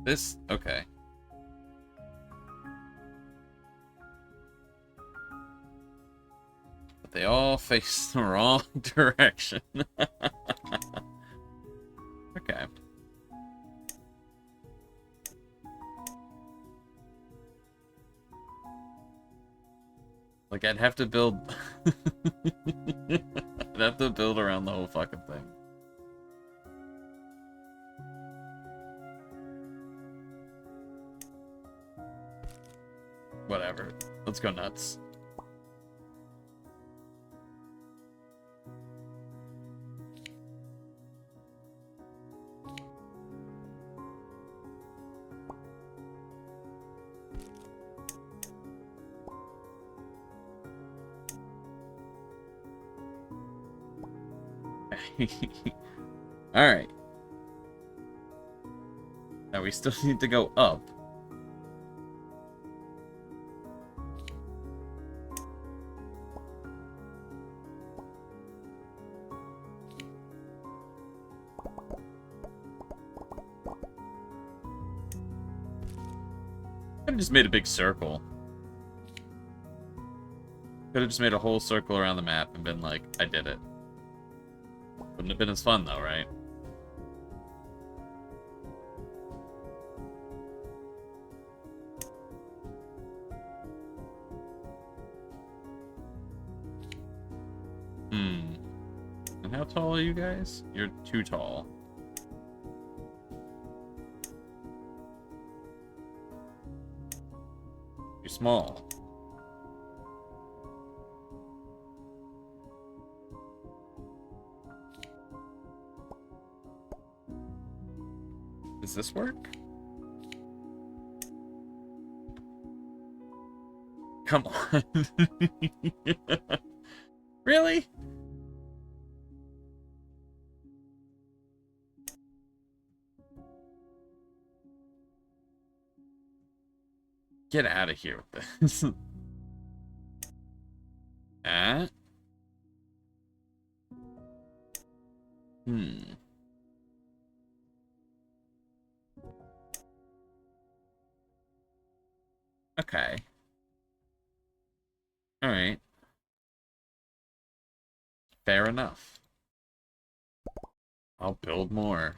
This, okay. But they all face the wrong direction. Okay. Like, I'd have to build... I'd have to build around the whole fucking thing. Whatever. Let's go nuts. Alright. Now we still need to go up. Could have just made a big circle. Could have just made a whole circle around the map and been like, I did it. Wouldn't have been as fun though, right? And how tall are you guys? You're too tall. You're small. Does this work? Come on. Really? Get out of here with this. Ah? Okay. Alright. Fair enough. I'll build more.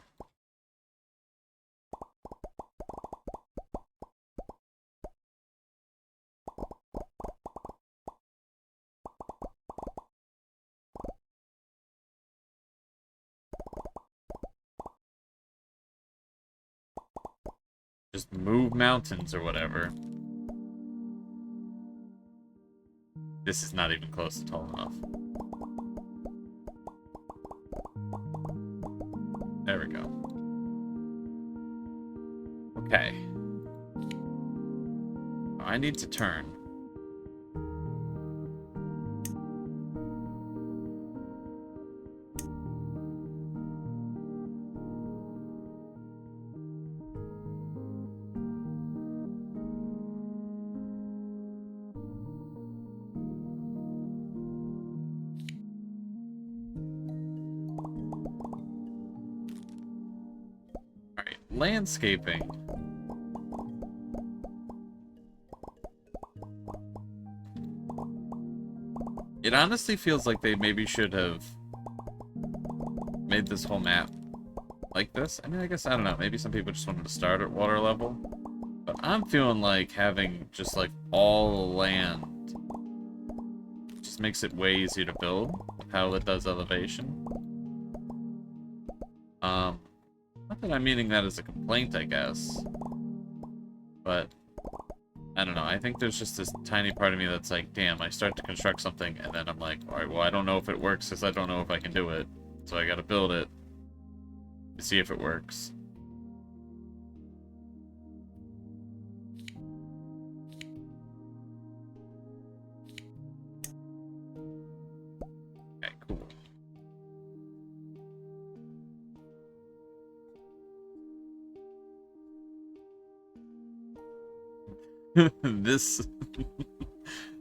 Just move mountains or whatever. This is not even close to tall enough. There we go. Okay. I need to turn. Alright, landscaping. It honestly feels like they maybe should have made this whole map like this. I mean, I guess, I don't know, maybe some people just wanted to start at water level. But I'm feeling like having just like all the land just makes it way easier to build with how it does elevation. Not that I'm meaning that as a complaint, I guess. But I don't know, I think there's just this tiny part of me that's like, damn, I start to construct something, and then I'm like, alright, well, I don't know if it works because I don't know if I can do it. So I gotta build it to see if it works. Okay, cool. This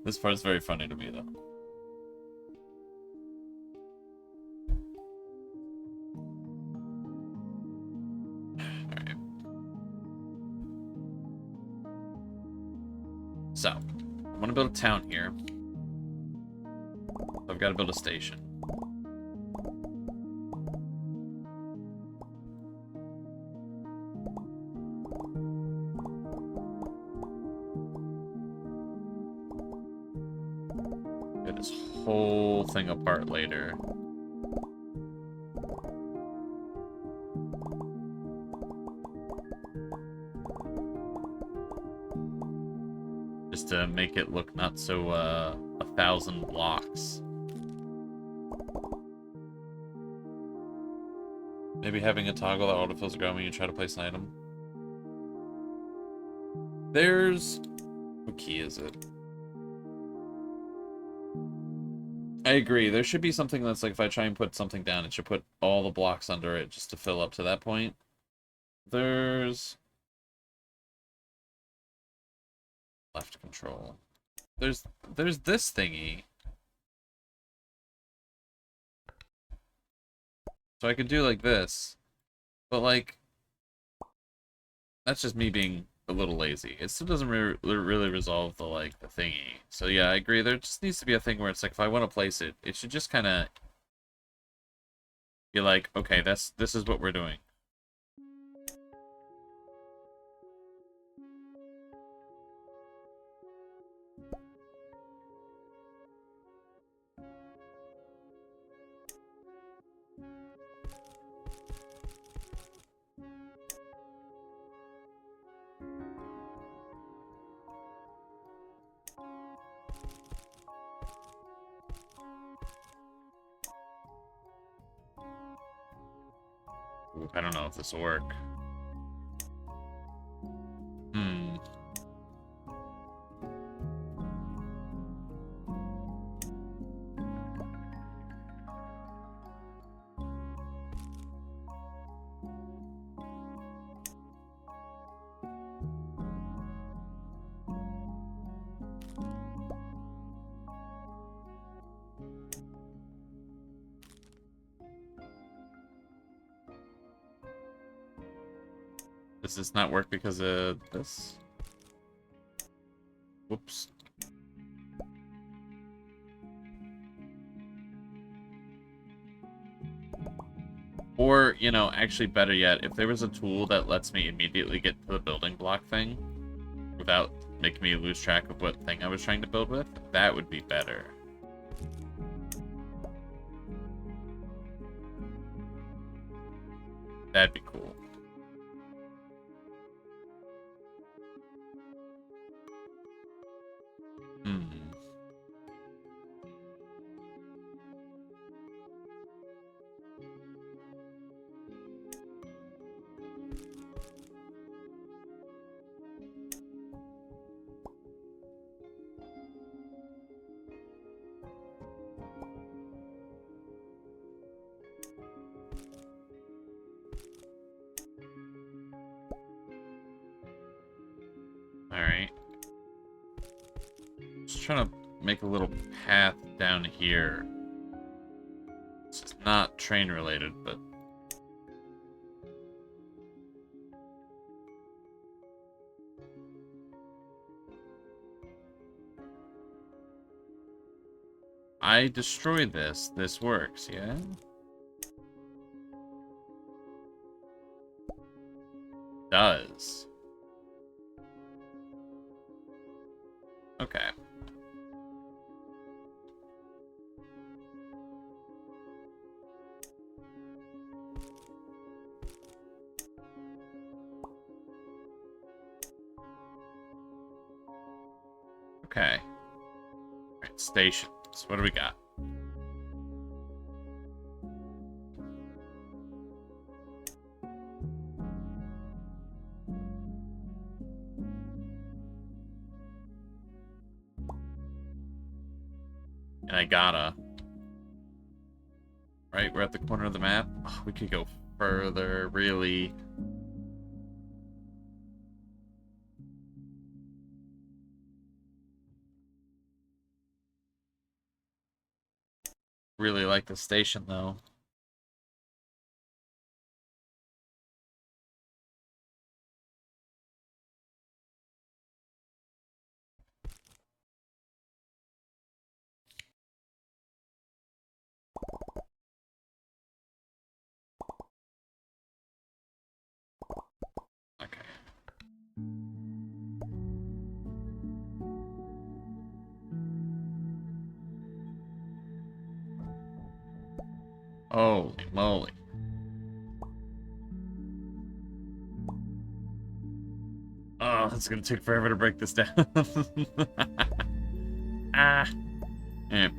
this part's very funny to me, though. Alright. So, I want to build a town here. So I've got to build a station. Get this whole thing apart later. Just to make it look not so, 1,000 blocks. Maybe having a toggle that autofills the ground when you try to place an item. There's... What key is it? I agree. There should be something that's like, if I try and put something down, it should put all the blocks under it just to fill up to that point. There's... Left control. There's this thingy. So I could do like this. But like... That's just me being a little lazy. It still doesn't really resolve the, like, the thingy. So yeah, I agree. There just needs to be a thing where it's like, if I want to place it, it should just kind of be like, okay, this is what we're doing. Ooh, I don't know if this will work. Does this not work because of this? Whoops. Or, you know, actually better yet, if there was a tool that lets me immediately get to the building block thing without making me lose track of what thing I was trying to build with, that would be better. That'd be cool. trying to make a little path down here. It's just not train related, but I destroyed this. This works, yeah? Does. Okay. Okay. Alright, stations. What do we got? And I gotta. Right, we're at the corner of the map. Oh, we could go further, really. Really like the station, though. Okay. Holy moly. Oh, it's gonna take forever to break this down. Ah. Yeah.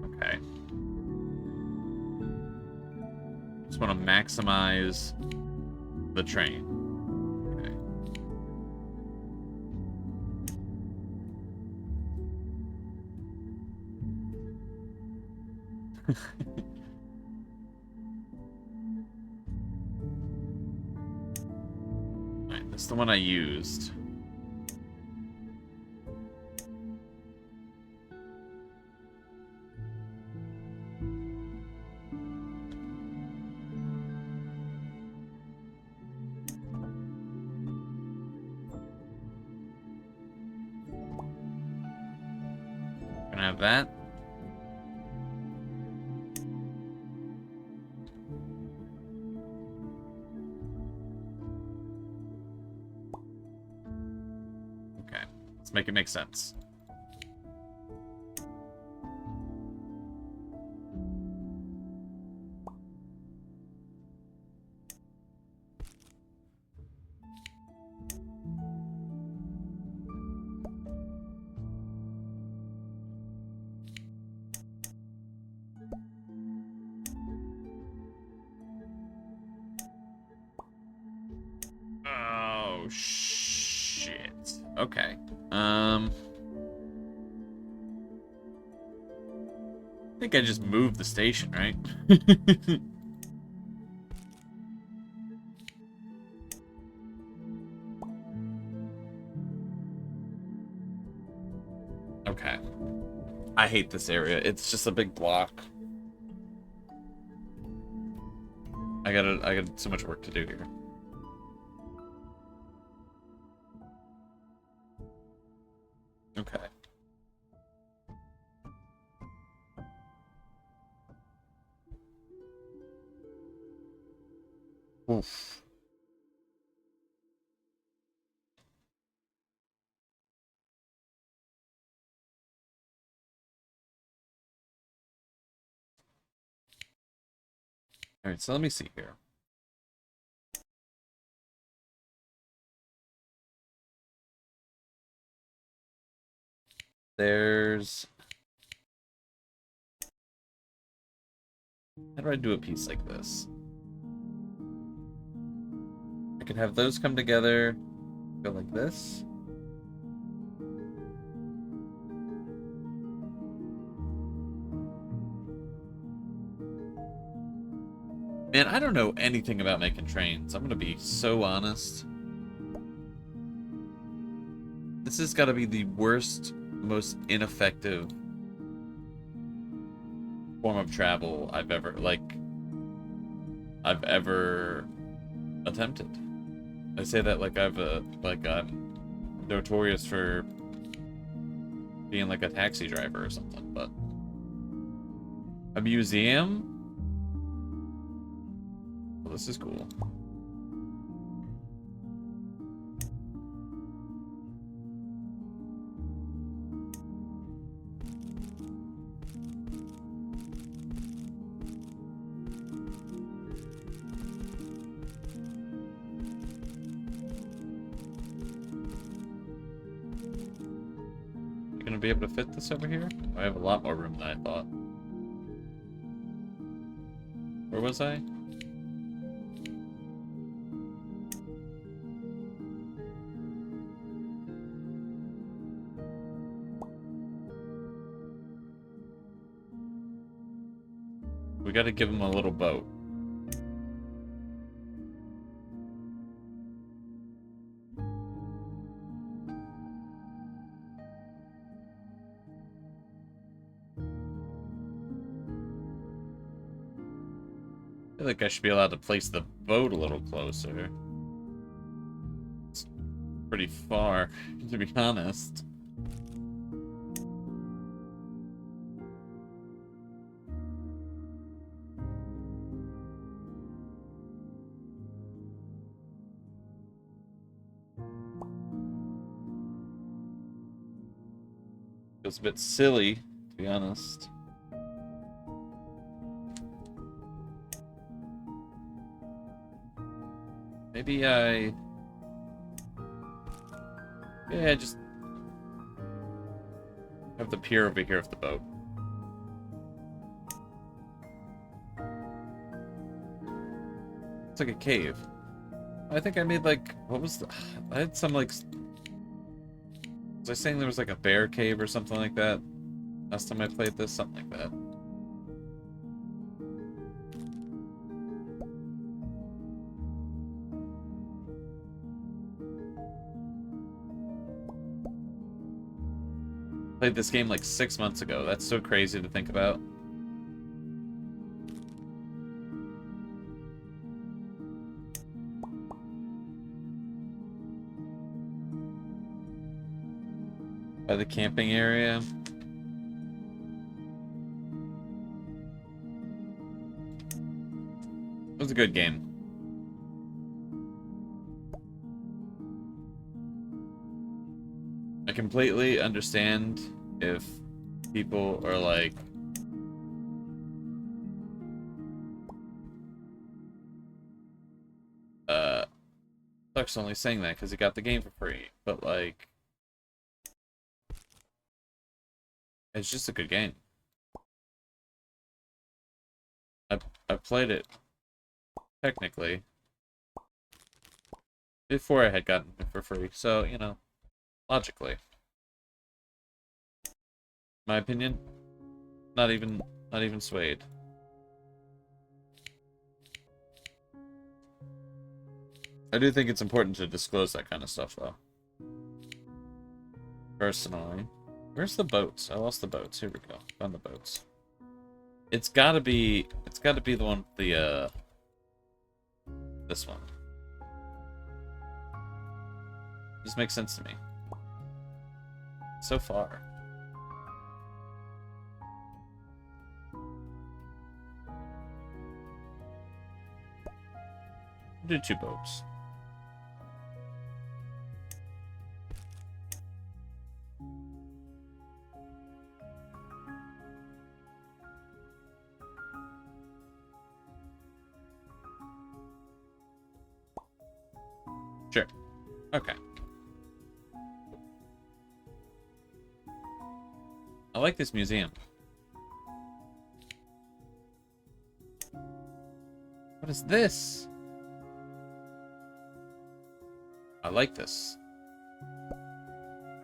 Okay. Just want to maximize the train. Okay. Alright, that's the one I used. Gonna have that. Okay, let's make it make sense. Oh, shit. Okay. I think I just moved the station, right? Okay. I hate this area. It's just a big block. I got so much work to do here. Okay. Oof. All right, so let me see here. There's... How do I do a piece like this? could have those come together, go like this. Man, I don't know anything about making trains. I'm gonna be so honest. This has got to be the worst, most ineffective form of travel I've ever attempted. I say that like I'm notorious for being like a taxi driver or something, but a museum? Well, this is cool. Be able to fit this over here? I have a lot more room than I thought. Where was I? We got to give him a little boat. I feel like I should be allowed to place the boat a little closer. It's pretty far, to be honest. Feels a bit silly, to be honest. Maybe I just have the pier over here of the boat. It's like a cave. I think I made like, what was the, I had some like, was I saying there was like a bear cave or something like that? Last time I played this, something like that. Played this game like 6 months ago. That's so crazy to think about. By the camping area. It was a good game. I completely understand if people are like, Clark's only saying that because he got the game for free, but like, it's just a good game. I played it technically before I had gotten it for free, so you know, logically, my opinion, not even swayed. I do think it's important to disclose that kind of stuff, though. Personally. Where's the boats? I lost the boats. Here we go. Found the boats. It's gotta be the one with the, this one. This makes sense to me. So far. We'll do 2 boats. Sure. Okay. I like this museum. What is this? I like this.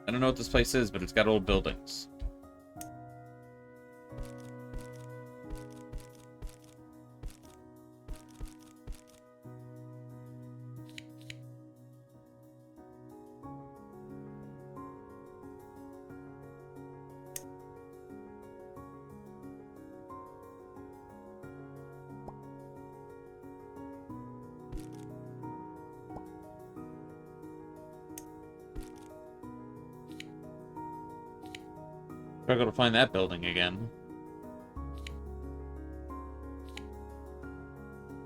I don't know what this place is, but it's got old buildings. Struggle to find that building again.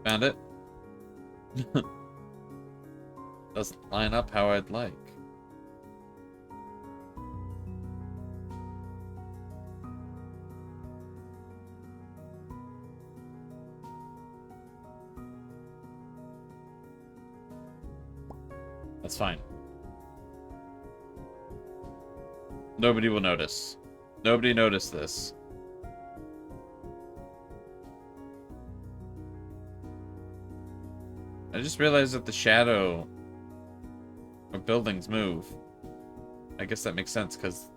Found it. Doesn't line up how I'd like. That's fine. Nobody will notice. Nobody noticed this. I just realized that the shadow of buildings move. I guess that makes sense, because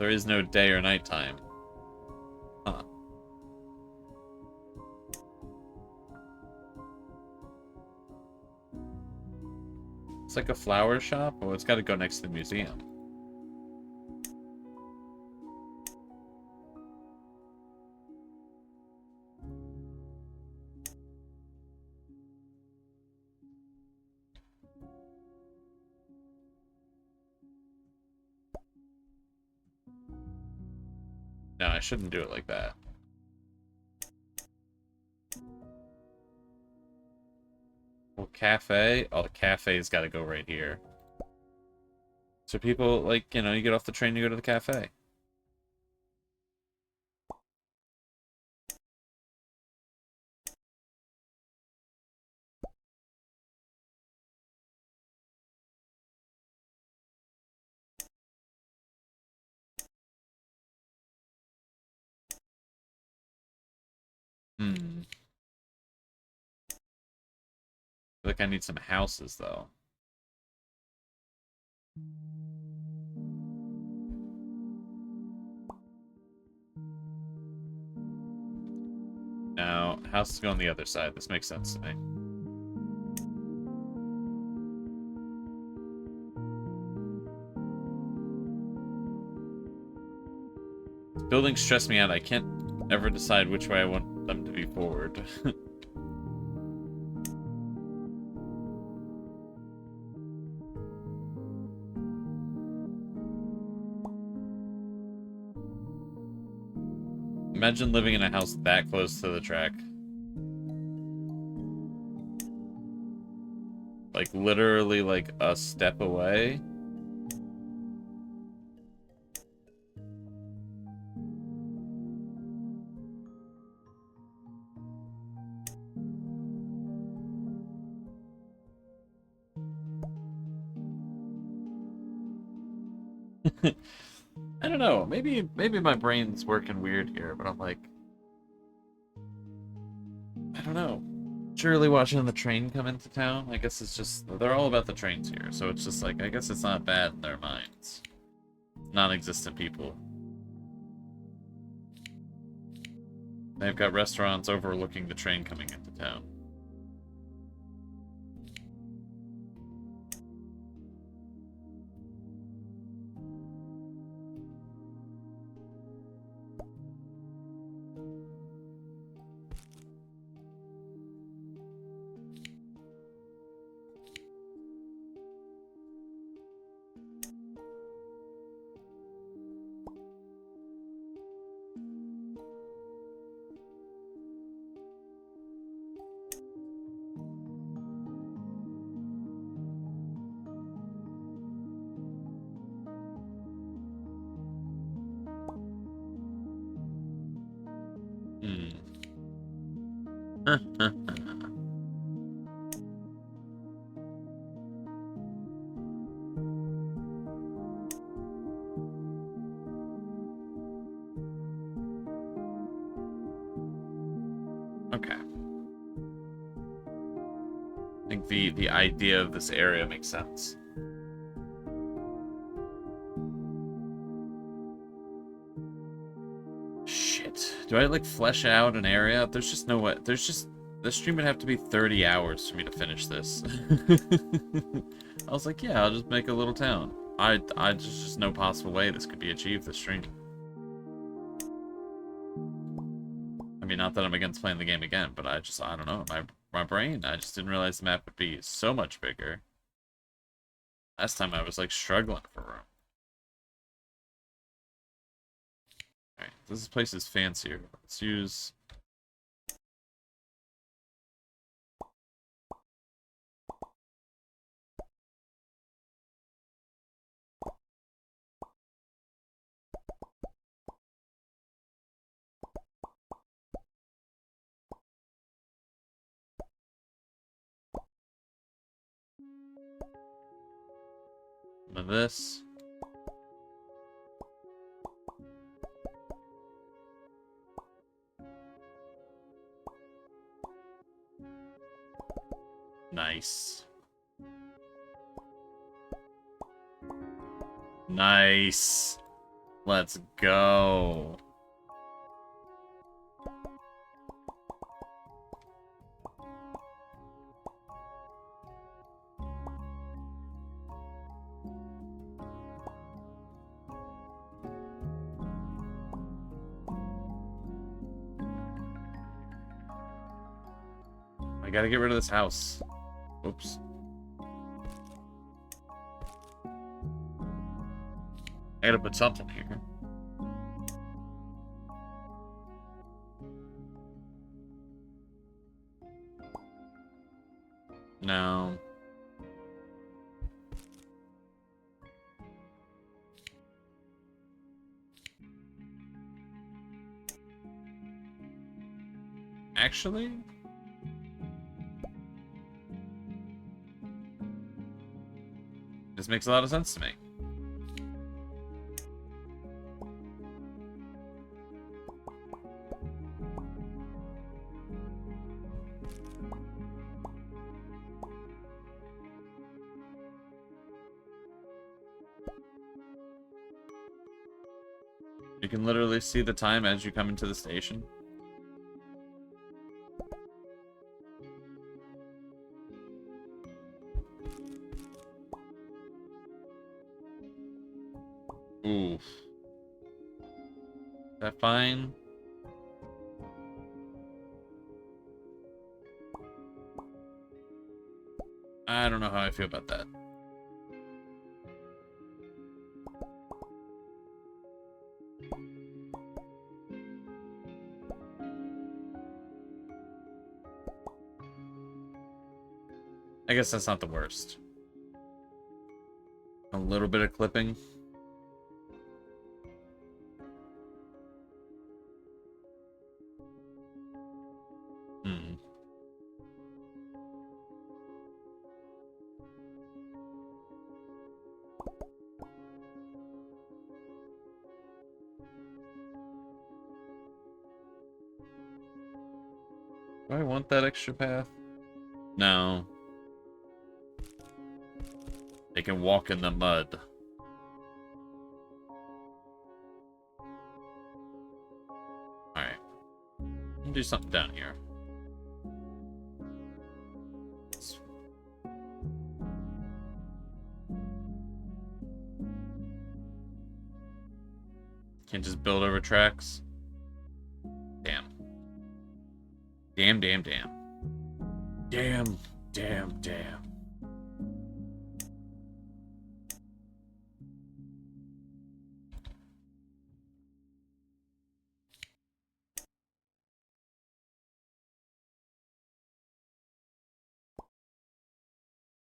there is no day or night time. Huh. It's like a flower shop? Oh, it's got to go next to the museum. No, I shouldn't do it like that. Well, cafe? Oh, the cafe's got to go right here. So people, like, you know, you get off the train, you go to the cafe. Hmm. I feel like I need some houses, though. No, houses go on the other side. This makes sense to me. Buildings stress me out. I can't ever decide which way I want them to be forward. Imagine living in a house that close to the track. Like, literally, like, a step away. I don't know. Maybe my brain's working weird here, but I'm like, I don't know. Surely watching the train come into town, I guess it's just, they're all about the trains here, so it's just like, I guess it's not bad in their minds. Non-existent people. They've got restaurants overlooking the train coming into town. Okay. think the idea of this area makes sense. Shit. Do I, like, flesh out an area? There's just no way. There's just... This stream would have to be 30 hours for me to finish this. I was like, yeah, I'll just make a little town. There's just no possible way this could be achieved this stream. I mean, not that I'm against playing the game again, but I don't know. My brain, I just didn't realize the map would be so much bigger. Last time I was, like, struggling for room. Alright, this place is fancier. Let's use... some of this. Nice. Nice. Let's go. I gotta get rid of this house. Oops. I gotta put something here. No. Actually? This makes a lot of sense to me. You can literally see the time as you come into the station. Oof. Is that fine? I don't know how I feel about that. I guess that's not the worst. A little bit of clipping. Hmm. Do I want that extra path? No. They can walk in the mud. Alright. Do something down here. Can't just build over tracks. Damn. Damn, damn, damn. Damn, damn, damn.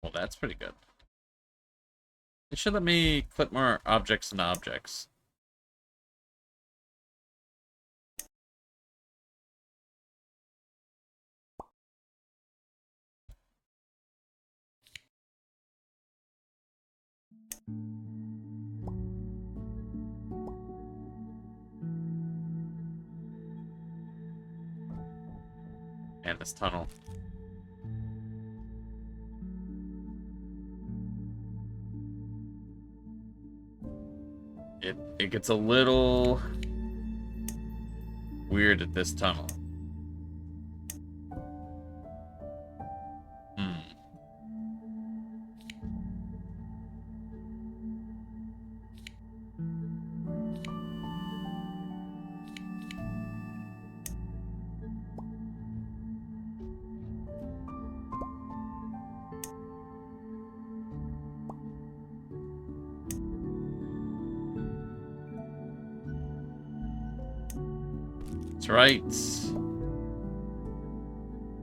Well, that's pretty good. It should let me clip more objects into objects. And this tunnel. it gets a little weird at this tunnel. Hmm. That's right.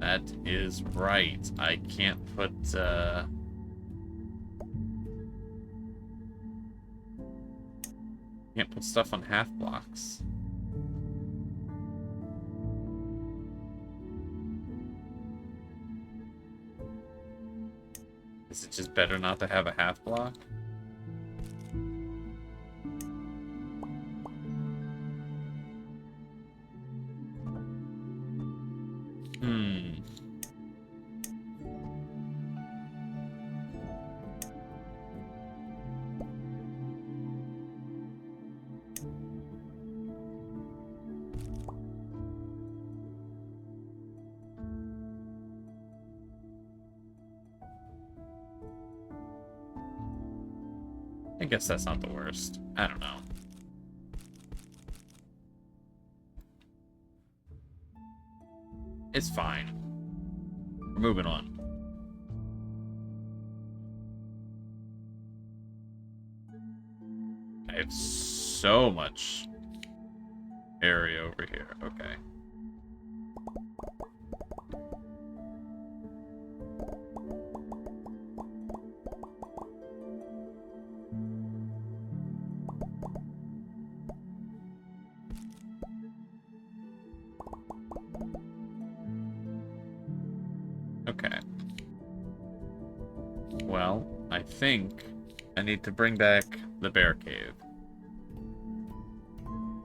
That is right. I can't put, can't put stuff on half blocks. Is it just better not to have a half block? Hmm. I guess that's not the worst. I don't know. It's fine. We're moving on. I have so much area over here. Okay. Okay. Well, I think I need to bring back the bear cave.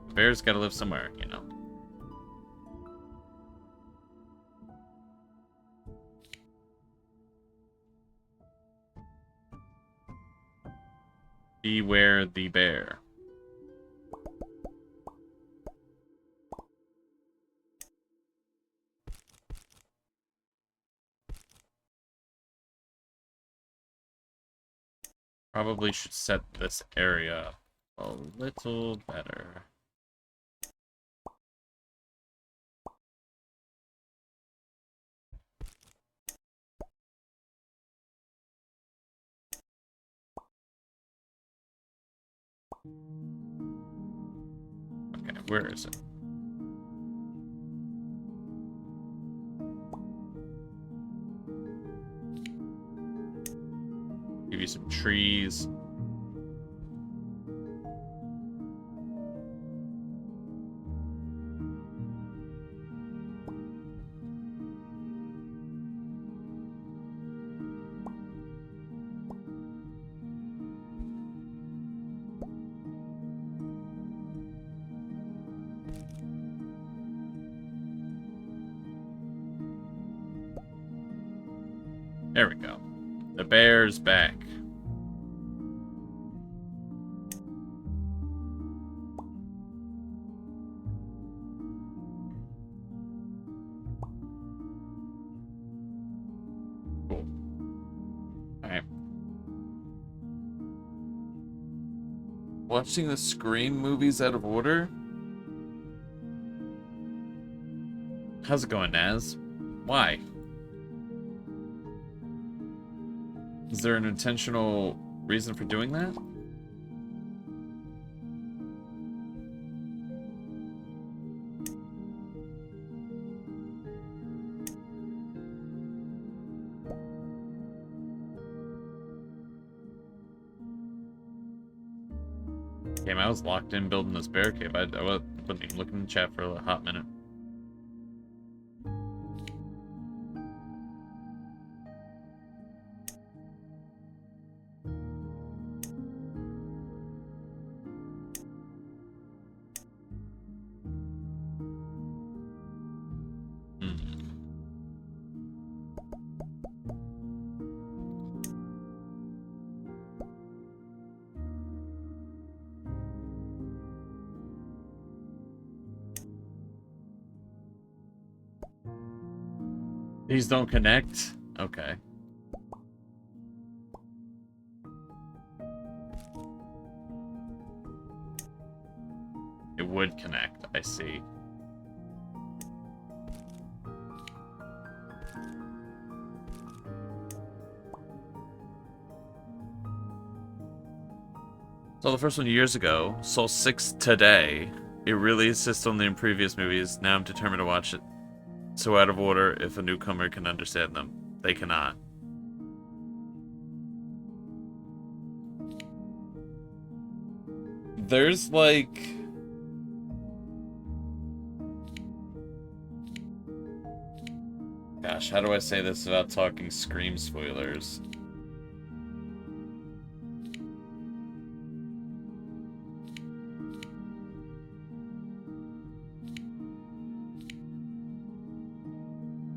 The bear's gotta live somewhere, you know. Beware the bear. Probably should set this area a little better. Okay, where is it? Give you some trees. There we go. The bear's back. Cool. Alright. Watching the Scream movies out of order? How's it going, Naz? Why? Is there an intentional reason for doing that? Damn, I was locked in building this bear cave. I wasn't even looking in the chat for a hot minute. These don't connect? Okay. It would connect, I see. So the first one years ago, saw 6 today. It really insists on the previous movies. Now I'm determined to watch it. So out of order, if a newcomer can understand them. They cannot. There's like... Gosh, how do I say this without talking Scream spoilers?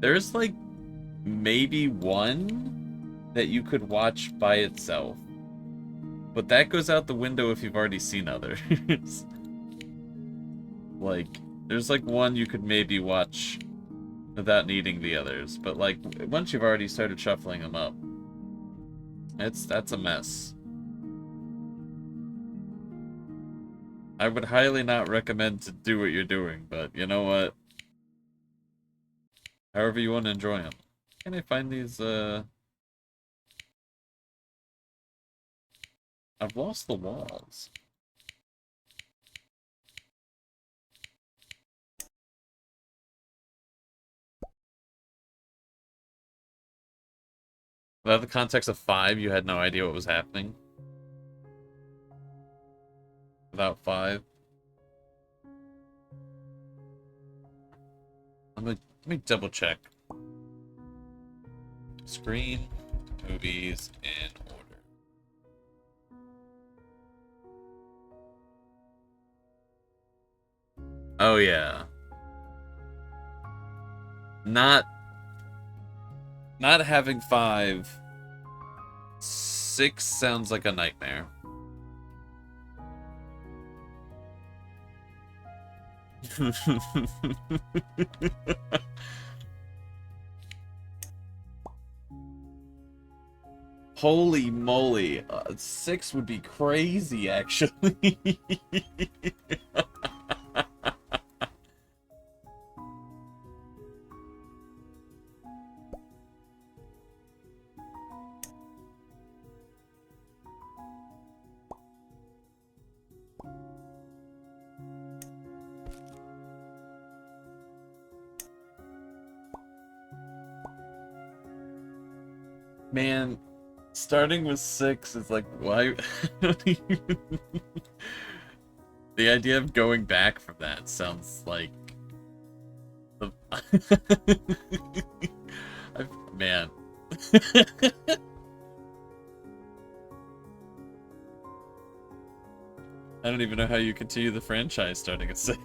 There's like maybe one that you could watch by itself. But that goes out the window if you've already seen others. Like, there's like one you could maybe watch without needing the others. But like, once you've already started shuffling them up, that's a mess. I would highly not recommend to do what you're doing, but you know what? However you want to enjoy them. Can I find these, I've lost the walls. Without the context of 5, you had no idea what was happening? Without 5? Let me double check. Screen, movies, in order. Oh yeah. Not having 5. 6 sounds like a nightmare. Holy moly. 6 would be crazy, actually. Man, starting with 6 is like, why? The idea of going back from that sounds like... Man. I don't even know how you continue the franchise starting at 6.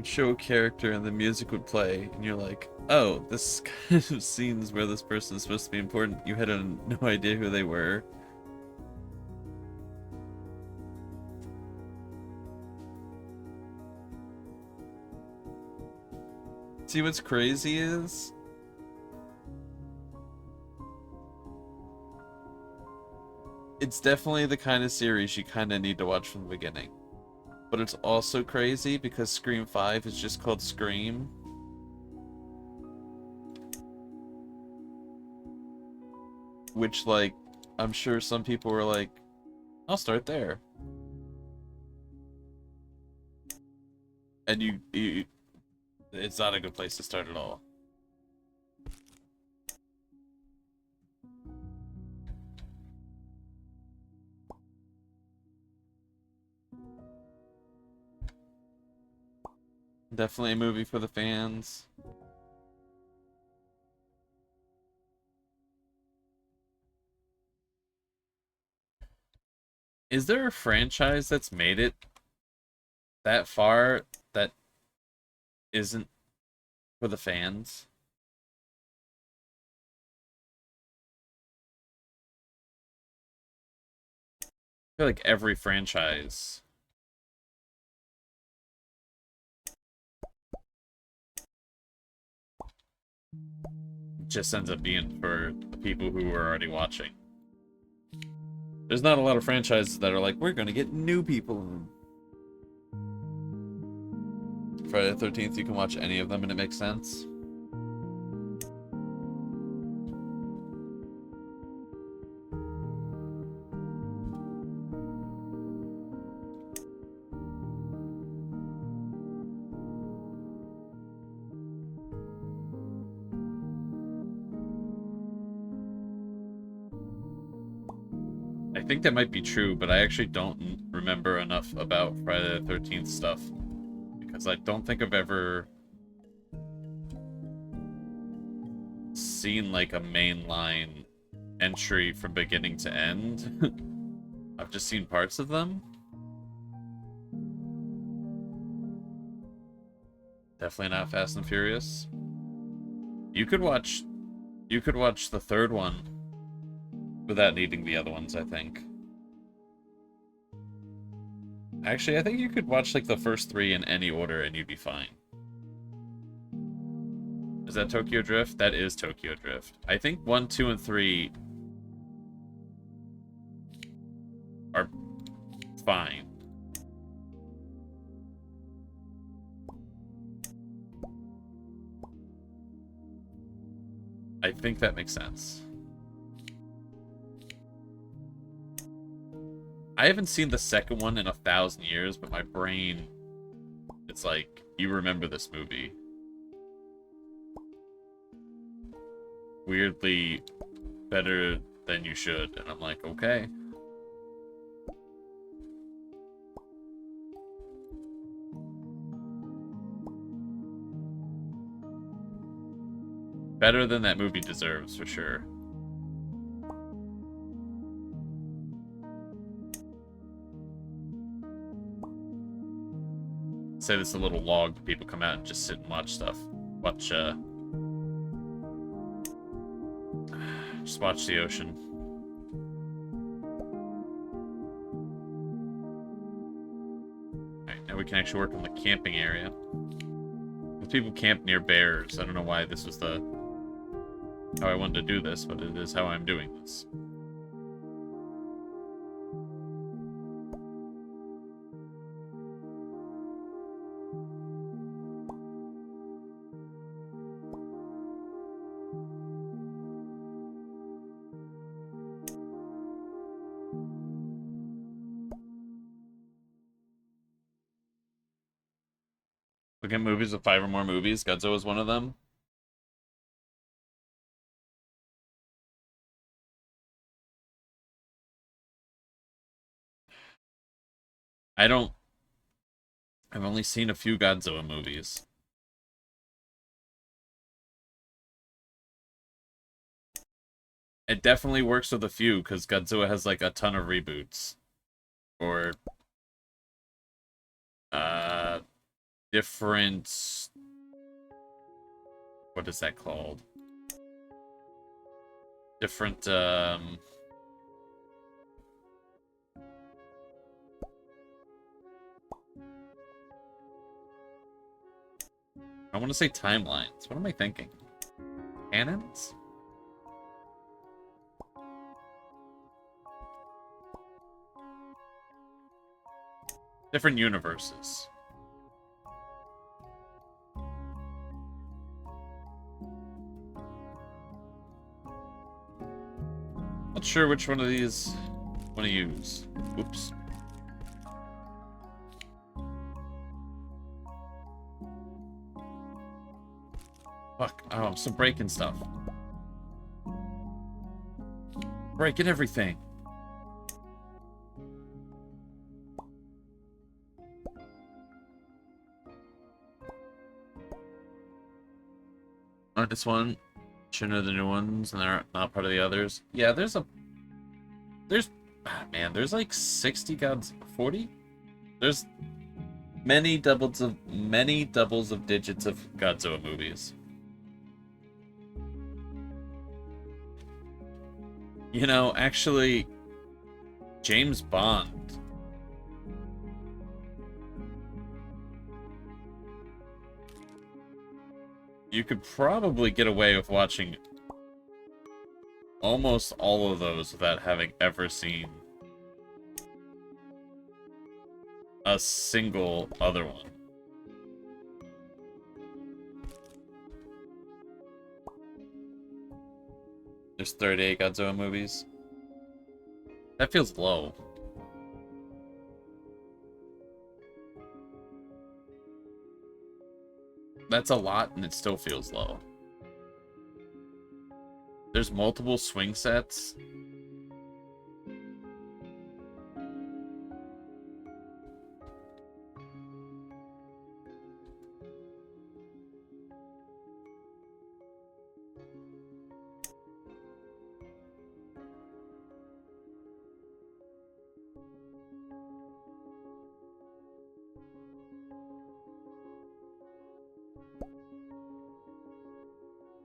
Show a character and the music would play, and you're like, oh, this kind of scenes where this person is supposed to be important. You had no idea who they were. See, what's crazy is... It's definitely the kind of series you kind of need to watch from the beginning. But it's also crazy because Scream 5 is just called Scream. Which, like, I'm sure some people were like, I'll start there. And it's not a good place to start at all. Definitely a movie for the fans. Is there a franchise that's made it that far that isn't for the fans? I feel like every franchise just ends up being for the people who are already watching. There's not a lot of franchises that are like, we're gonna get new people. Friday the 13th, you can watch any of them and it makes sense. I think that might be true, but I actually don't remember enough about Friday the 13th stuff. Because I don't think I've ever seen like a mainline entry from beginning to end. I've just seen parts of them. Definitely not Fast and Furious. You could watch the third one without needing the other ones, I think. Actually, I think you could watch like the first three in any order and you'd be fine. Is that Tokyo Drift? That is Tokyo Drift. I think 1, 2, and 3 are fine. I think that makes sense. I haven't seen the second one in 1,000 years, but my brain, it's like, you remember this movie. Weirdly better than you should, and I'm like, okay. Better than that movie deserves, for sure. Say this is a little log, people come out and just sit and watch stuff. Just watch the ocean. Alright, now we can actually work on the camping area. Because people camp near bears. I don't know why this was how I wanted to do this, but it is how I'm doing this. Look at movies with 5 or more movies. Godzilla is one of them. I've only seen a few Godzilla movies. It definitely works with a few, because Godzilla has like a ton of reboots. Or different, what is that called? Different I want to say timelines. What am I thinking? Canons? Different universes. Not sure which one of these I want to use. Oops. Fuck. Oh, I'm still breaking stuff. Breaking everything. this one. Should know the new ones, and they're not part of the others. Yeah, there's man, there's like 60 gods, 40. There's many doubles of digits of Godzilla movies. You know, actually, James Bond. You could probably get away with watching almost all of those without having ever seen a single other one. There's 38 Godzilla movies. That feels low. That's a lot, and it still feels low. There's multiple swing sets.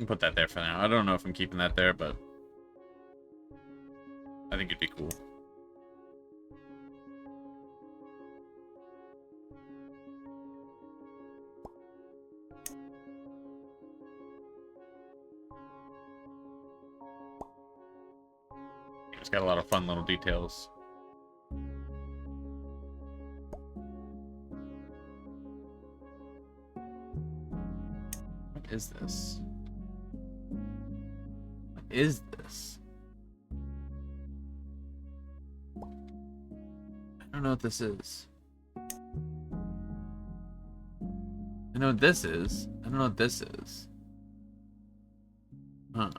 Put that there for now. I don't know if I'm keeping that there, but I think it'd be cool. It's got a lot of fun little details. What is this? Is this? I don't know what this is. I know what this is. I don't know what this is. Huh.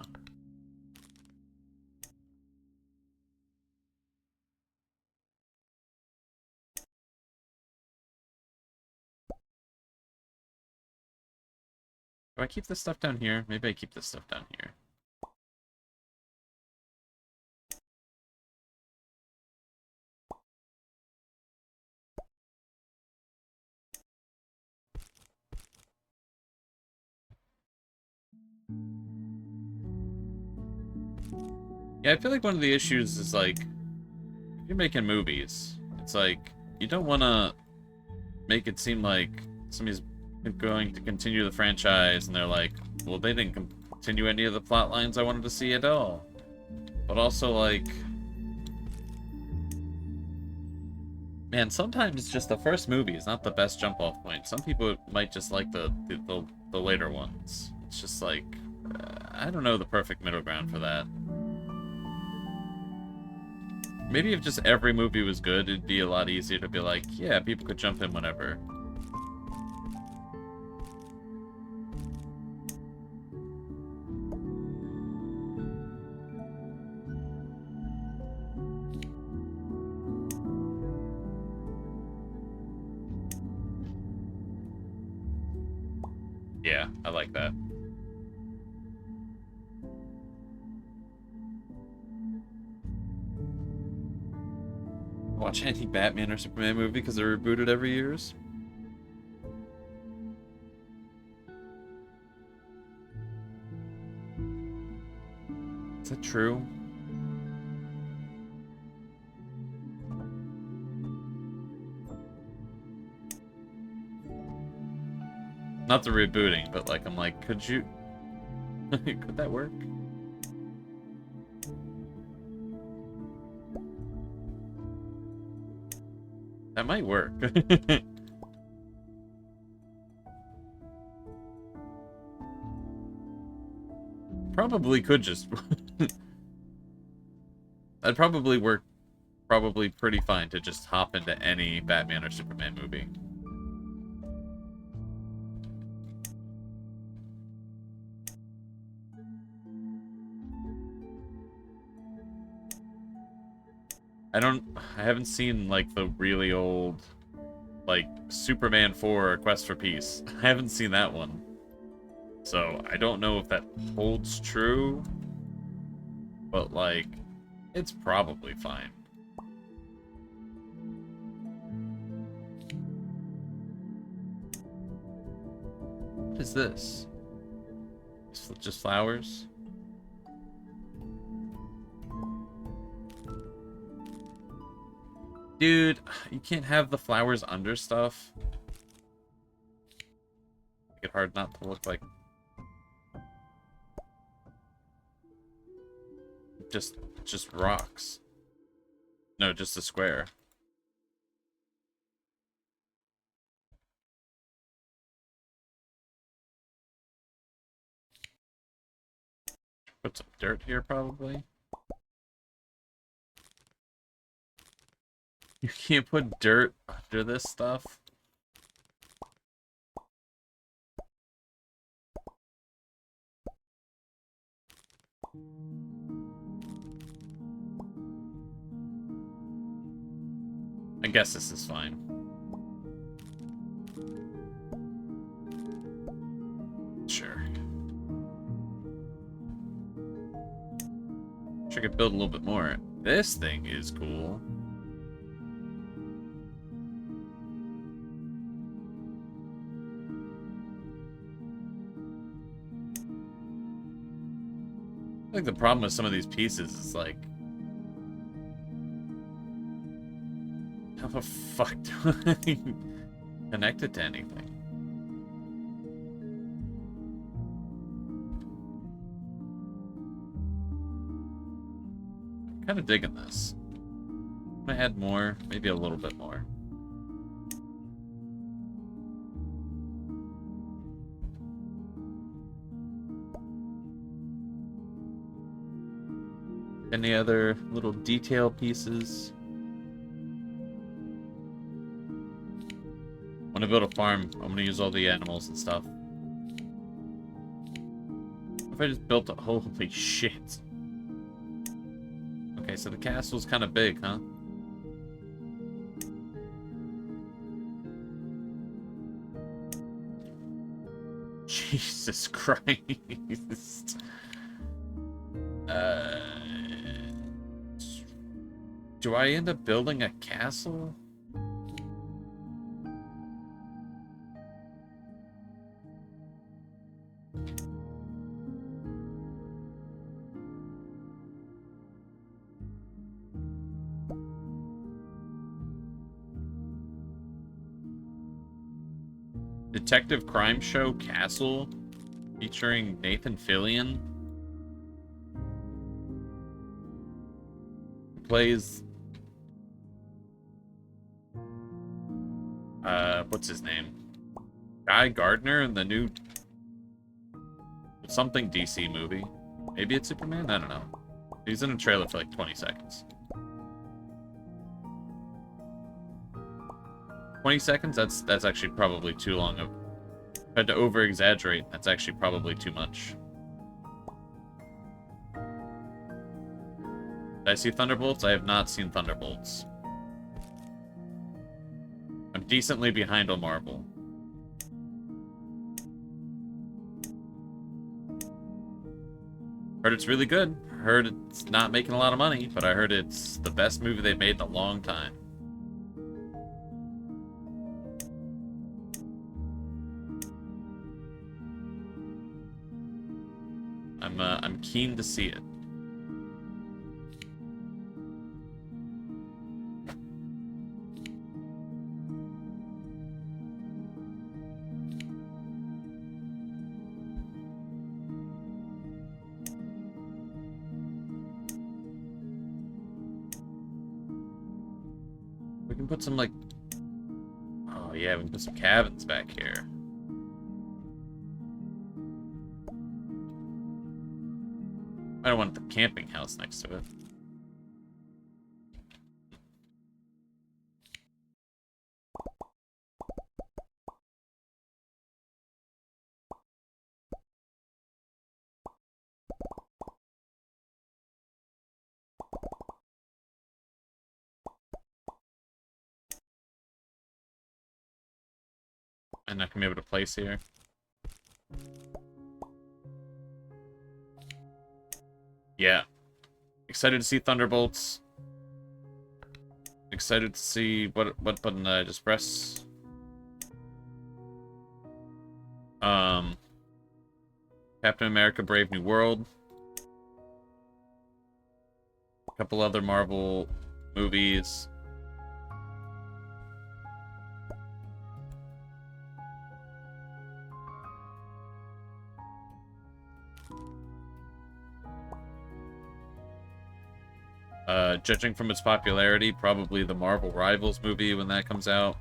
Do I keep this stuff down here? Maybe I keep this stuff down here. Yeah, I feel like one of the issues is, like, if you're making movies, it's like, you don't want to make it seem like somebody's going to continue the franchise, and they're like, well, they didn't continue any of the plot lines I wanted to see at all. But also, like, man, sometimes just the first movie is not the best jump-off point. Some people might just like the later ones. It's just like, I don't know the perfect middle ground for that. Maybe if just every movie was good, it'd be a lot easier to be like, yeah, people could jump in whenever. Yeah, I like that. Watch any Batman or Superman movie because they're rebooted every years? Is that true? Not the rebooting, but like, I'm like, could you... could that work? That might work. Probably could just... That'd probably work probably pretty fine to just hop into any Batman or Superman movie. I haven't seen, like, the really old, like, Superman 4 Quest for Peace. I haven't seen that one. So I don't know if that holds true, but like, it's probably fine. What is this? Just flowers? Dude, you can't have the flowers under stuff. Make it hard not to look like just rocks. No, just a square. Put some dirt here, probably. You can't put dirt under this stuff. I guess this is fine. Sure. Wish I could build a little bit more. This thing is cool. I think the problem with some of these pieces is like, how the fuck do I connect it to anything? I'm kind of digging this. I'm gonna add more, maybe a little bit more. Any other little detail pieces? When I build a farm, I'm gonna use all the animals and stuff. What if I just built a holy shit? Okay, so the castle's kind of big, huh? Jesus Christ. Do I end up building a castle? Detective crime show Castle featuring Nathan Fillion. Plays what's his name? Guy Gardner in the new something DC movie. Maybe it's Superman? I don't know. He's in a trailer for like 20 seconds. 20 seconds? That's actually probably too long. I've tried to over-exaggerate. That's actually probably too much. Did I see Thunderbolts? I have not seen Thunderbolts. I'm decently behind on Marvel. Heard it's really good. Heard it's not making a lot of money, but I heard it's the best movie they've made in a long time. I'm keen to see it. We can put some like, oh yeah, we can put some cabins back here. I don't want the camping house next to it. I'm not gonna be able to place here. Yeah. Excited to see Thunderbolts. Excited to see what button did I just press? Captain America: Brave New World. A couple other Marvel movies. Judging from its popularity, probably the Marvel Rivals movie when that comes out.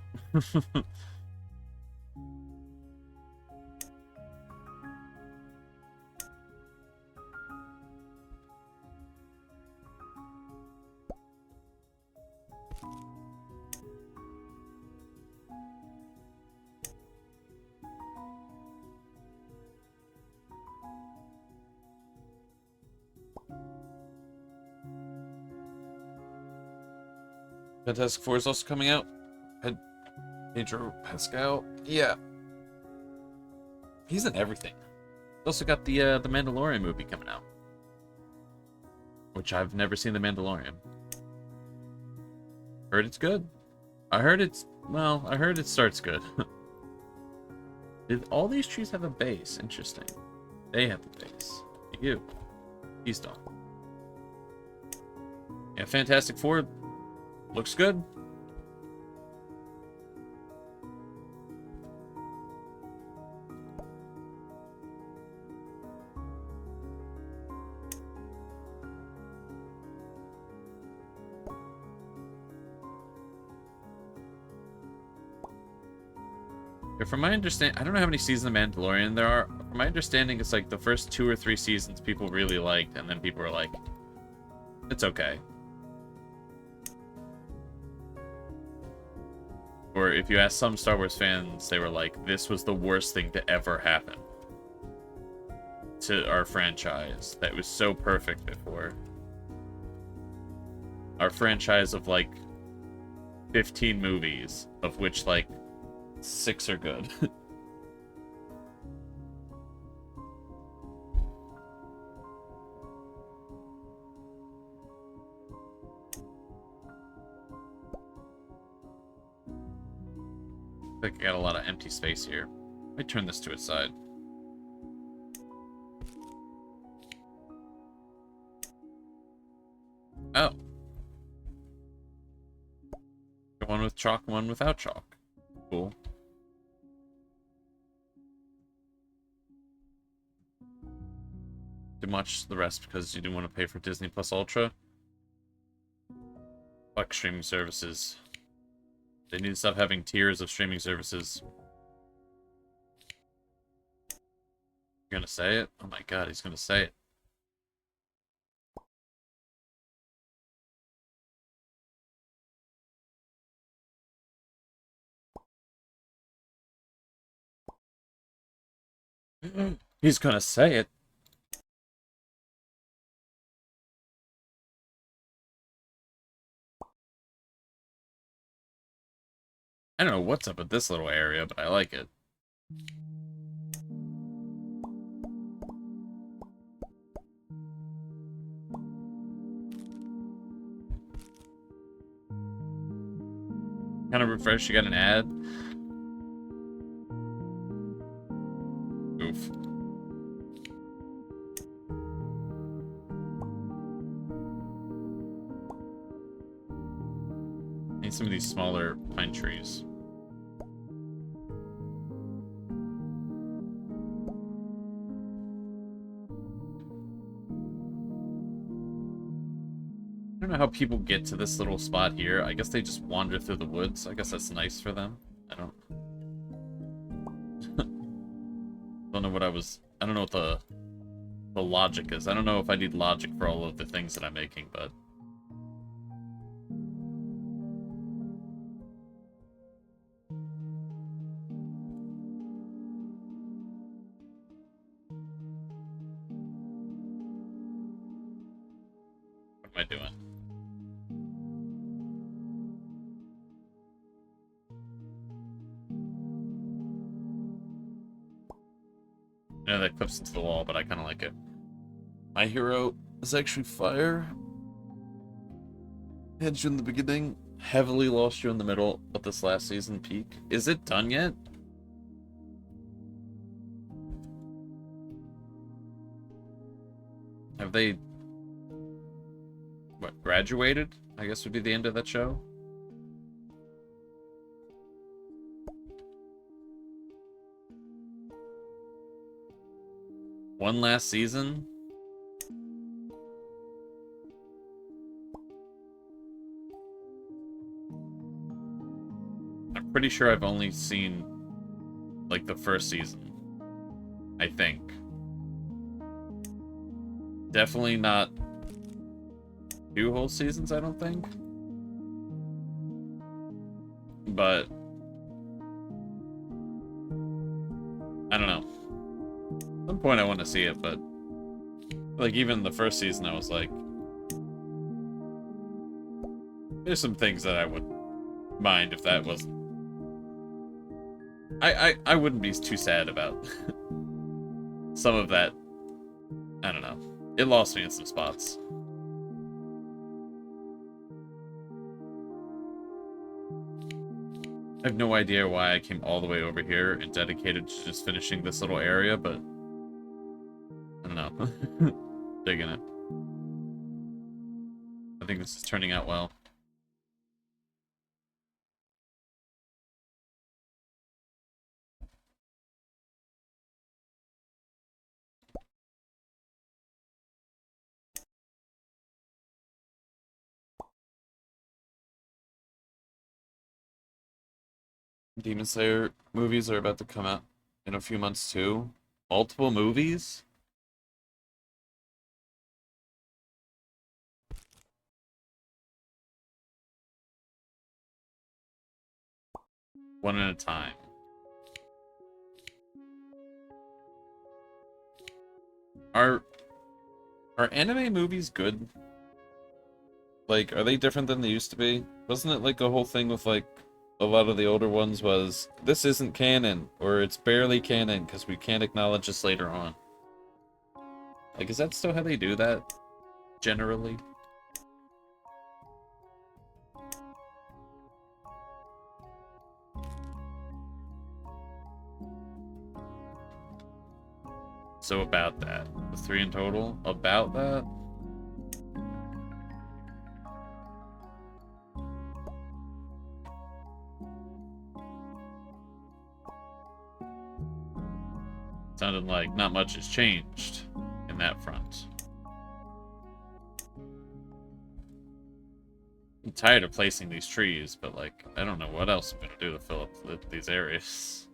Fantastic Four is also coming out. Pedro Pascal. Yeah. He's in everything. Also got the Mandalorian movie coming out. Which I've never seen The Mandalorian. Heard it's good. I heard it starts good. Did all these trees have a base? Interesting. They have the base. You. He's done. Yeah, Fantastic Four looks good. From my understanding, I don't know how many seasons of Mandalorian there are. From my understanding, it's like the first 2 or 3 seasons people really liked, and then people were like, it's okay. Or if you ask some Star Wars fans, they were like, this was the worst thing to ever happen to our franchise. That was so perfect before. Our franchise of like 15 movies, of which like 6 are good. I think I got a lot of empty space here. Let me turn this to its side. Oh. One with chalk, one without chalk. Cool. Too much the rest because you didn't want to pay for Disney Plus Ultra. Fuck streaming services. They need to stop having tiers of streaming services. You're gonna say it? Oh my god, he's gonna say it. He's gonna say it. I don't know what's up with this little area, but I like it. Kind of refresh, you got an ad. Oof. Need some of these smaller pine trees. I don't know how people get to this little spot here. I guess they just wander through the woods. I guess that's nice for them. I don't... don't know what I don't know what the logic is. I don't know if I need logic for all of the things that I'm making, but... what am I doing? I know that clips into the wall, but I kind of like it. My hero It's actually fire. Had you in the beginning, heavily lost you in the middle of this last season peak. Is it done yet? Have they, what, graduated? I guess would be the end of that show. One last season? I'm pretty sure I've only seen, like, the first season. I think. Definitely not 2 whole seasons, I don't think. But I don't know. At some point I want to see it, but like even the first season I was like, there's some things that I would mind if that wasn't. I wouldn't be too sad about some of that. I don't know. It lost me in some spots. I have no idea why I came all the way over here and dedicated to just finishing this little area, but I don't know. Digging it. I think this is turning out well. Demon Slayer movies are about to come out in a few months too. Multiple movies? One at a time. Are anime movies good? Like, are they different than they used to be? Wasn't it like a whole thing with like a lot of the older ones was this isn't canon or it's barely canon because we can't acknowledge this later on? Like, is that still how they do that generally? So about that. The 3 in total? About that? Sounded like not much has changed in that front. I'm tired of placing these trees, but like, I don't know what else I'm gonna do to fill up these areas.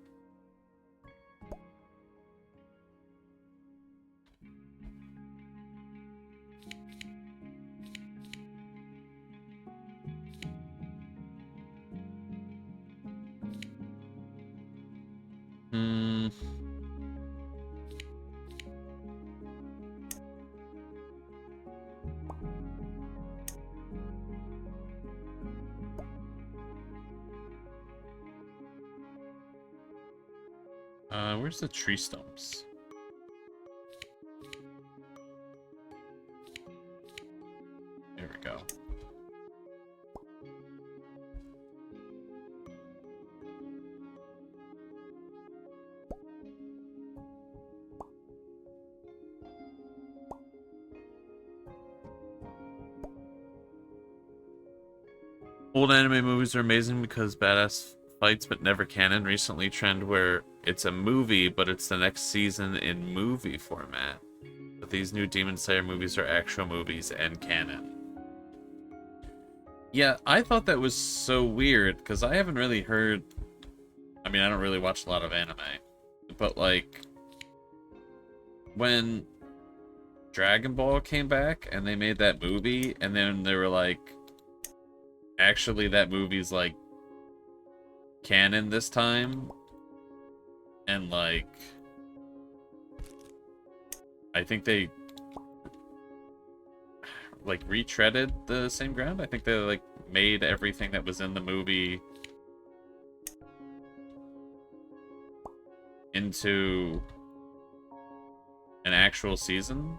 Hmm. Where's the tree stumps? There we go. Old anime movies are amazing because badass fights but never canon. Recently trend where it's a movie but it's the next season in movie format. But these new Demon Slayer movies are actual movies and canon. Yeah, I thought that was so weird because I haven't really heard. I mean, I don't really watch a lot of anime, but like when Dragon Ball came back and they made that movie, and then they were like, actually, that movie's like canon this time, and like I think they like retreaded the same ground. I think they like made everything that was in the movie into an actual season.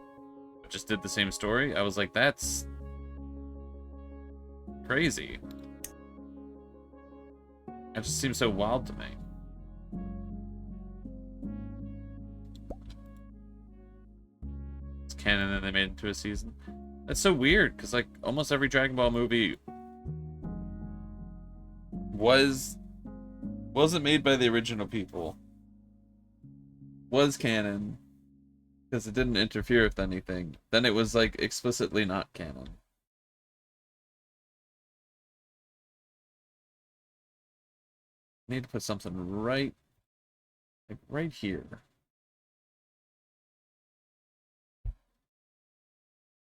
just did the same story. I was like, that's crazy. That just seems so wild to me. It's canon and they made it into a season. That's so weird, because like almost every Dragon Ball movie wasn't made by the original people. Was canon. Because it didn't interfere with anything. Then it was like explicitly not canon. I need to put something right, like right here.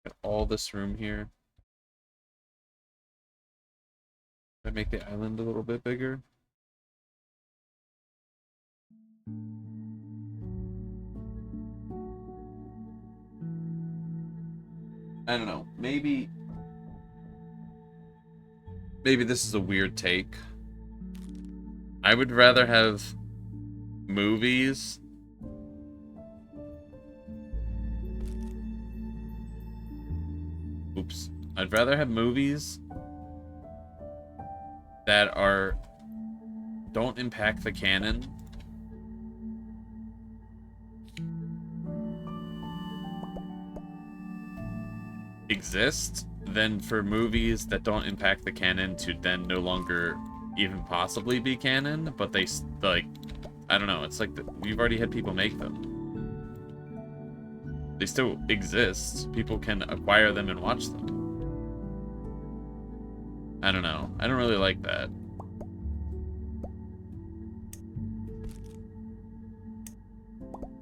Got all this room here. I make the island a little bit bigger. I don't know. Maybe this is a weird take. I would rather have movies I'd rather have movies that don't impact the canon exist than for movies that don't impact the canon to then no longer even possibly be canon, but they, like, I don't know, it's like we've already had people make them. They still exist. People can acquire them and watch them. I don't know. I don't really like that.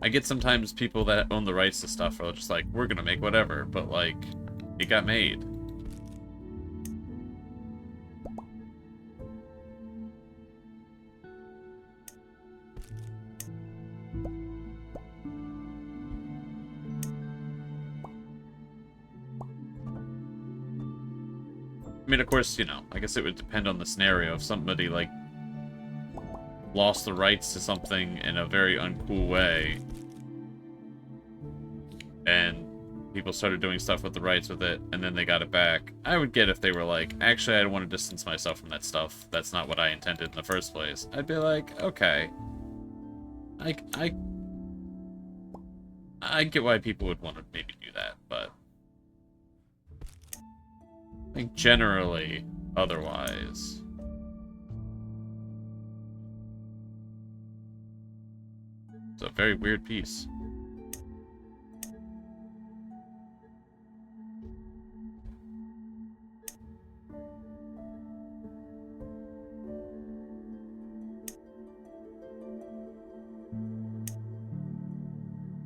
I get sometimes people that own the rights to stuff are just like, we're gonna make whatever, but like, it got made. I mean, of course, you know, I guess it would depend on the scenario. If somebody, like, lost the rights to something in a very uncool way, and people started doing stuff with the rights with it, and then they got it back, I would get if they were like, actually, I want to distance myself from that stuff. That's not what I intended in the first place. I'd be like, okay. I get why people would want to maybe do that, but I think generally, otherwise. It's a very weird piece.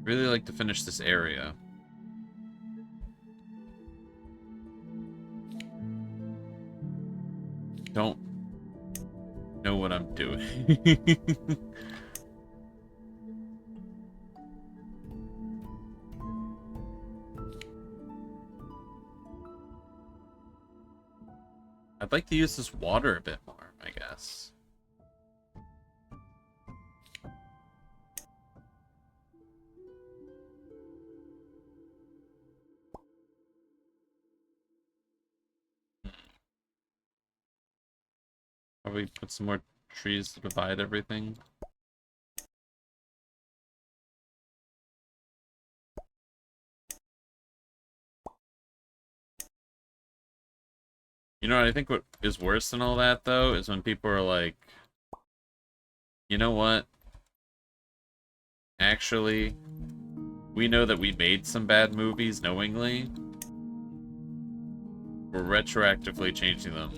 Really like to finish this area. Don't know what I'm doing. I'd like to use this water a bit more, I guess. Probably put some more trees to divide everything. You know what I think what is worse than all that, though, is when people are like, you know what? Actually, we know that we made some bad movies knowingly. We're retroactively changing them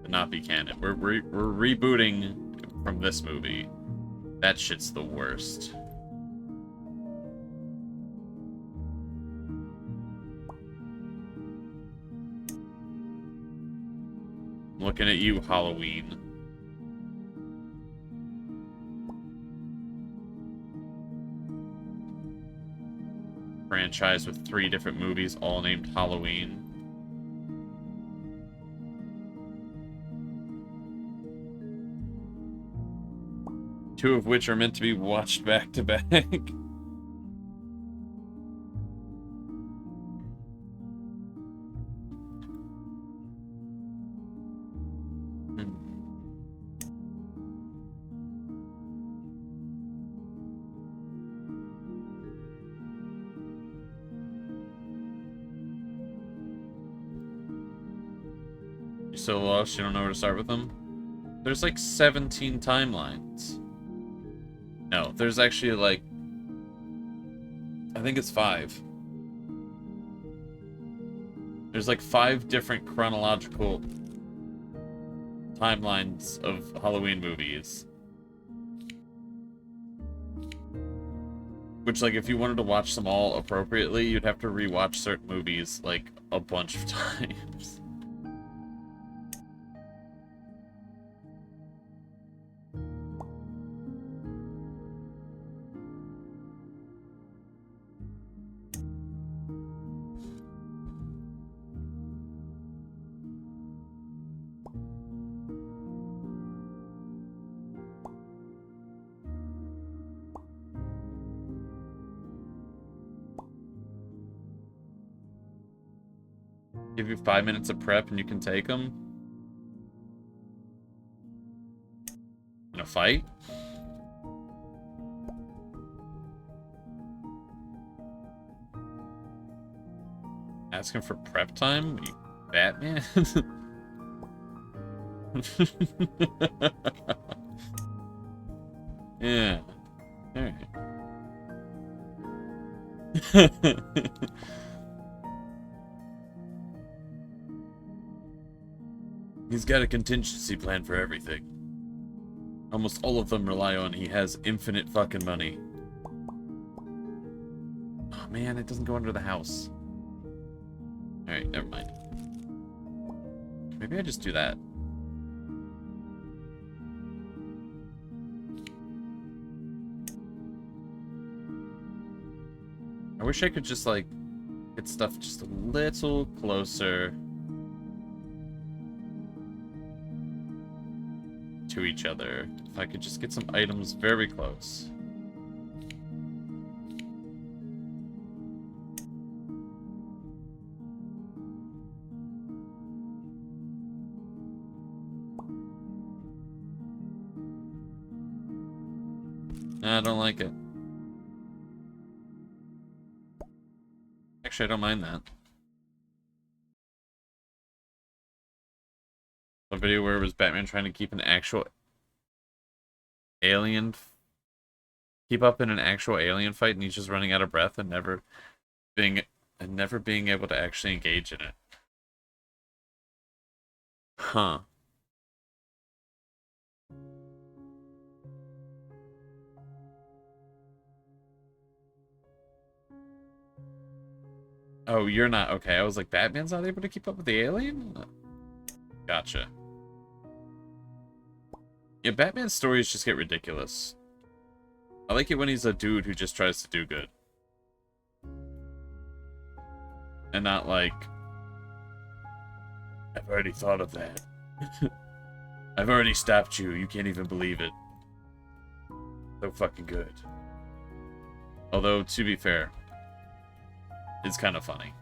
to not be canon. We're rebooting from this movie. That shit's the worst. I'm looking at you, Halloween. Franchise with 3 different movies, all named Halloween. Two of which are meant to be watched back to back. You're so lost you don't know where to start with them? There's like 17 timelines. No, there's actually like... I think it's 5. There's like 5 different chronological timelines of Halloween movies. Which, like, if you wanted to watch them all appropriately, you'd have to rewatch certain movies, like, a bunch of times. Give you 5 minutes of prep and you can take them? In a fight? Asking for prep time? You Batman? Yeah. Alright. He's got a contingency plan for everything. Almost all of them rely on he has infinite fucking money. Oh man, it doesn't go under the house. Alright, never mind. Maybe I just do that. I wish I could just, like, get stuff just a little closer to each other. If I could just get some items very close. Nah, I don't like it. Actually, I don't mind that. A video where it was Batman trying to keep an actual alien... Keep up in an actual alien fight and he's just running out of breath and never being able to actually engage in it. Huh. Oh, you're not... Okay, I was like, Batman's not able to keep up with the alien? Gotcha. Yeah, Batman's stories just get ridiculous. I like it when he's a dude who just tries to do good. And not like... I've already thought of that. I've already stopped you. You can't even believe it. So fucking good. Although, to be fair, it's kind of funny.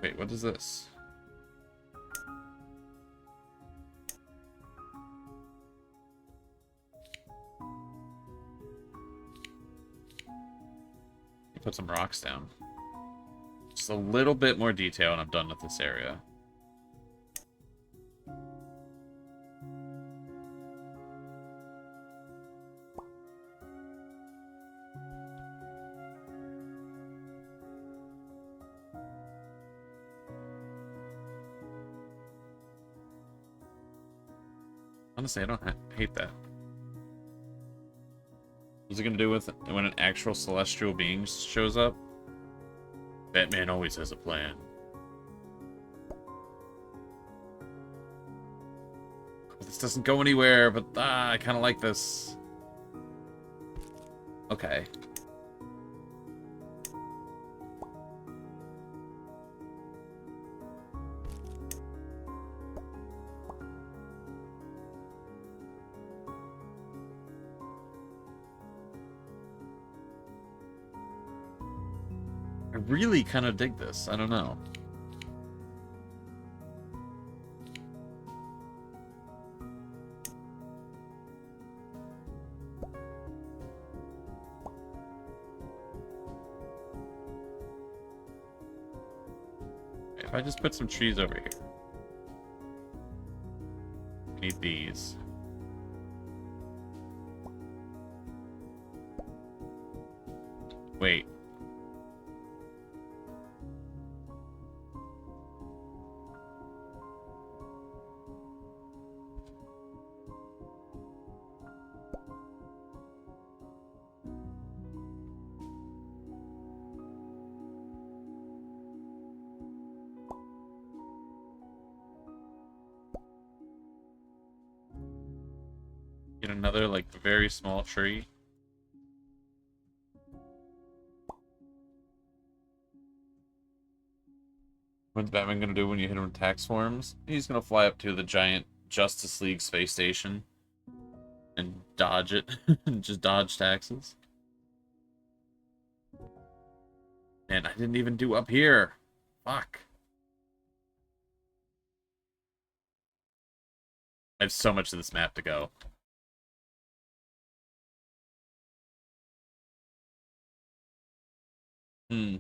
Wait, what is this? Put some rocks down. Just a little bit more detail and I'm done with this area. Honestly, I don't hate that. What's it gonna do with when an actual celestial being shows up? Batman always has a plan. This doesn't go anywhere, but I kind of like this. Okay. I really kind of dig this. I don't know. If I just put some trees over here. Need these. Wait. Get another, like, very small tree. What's Batman gonna do when you hit him with tax forms? He's gonna fly up to the giant Justice League space station and dodge it. Just dodge taxes. And I didn't even do up here. Fuck. I have so much of this map to go. Hmm.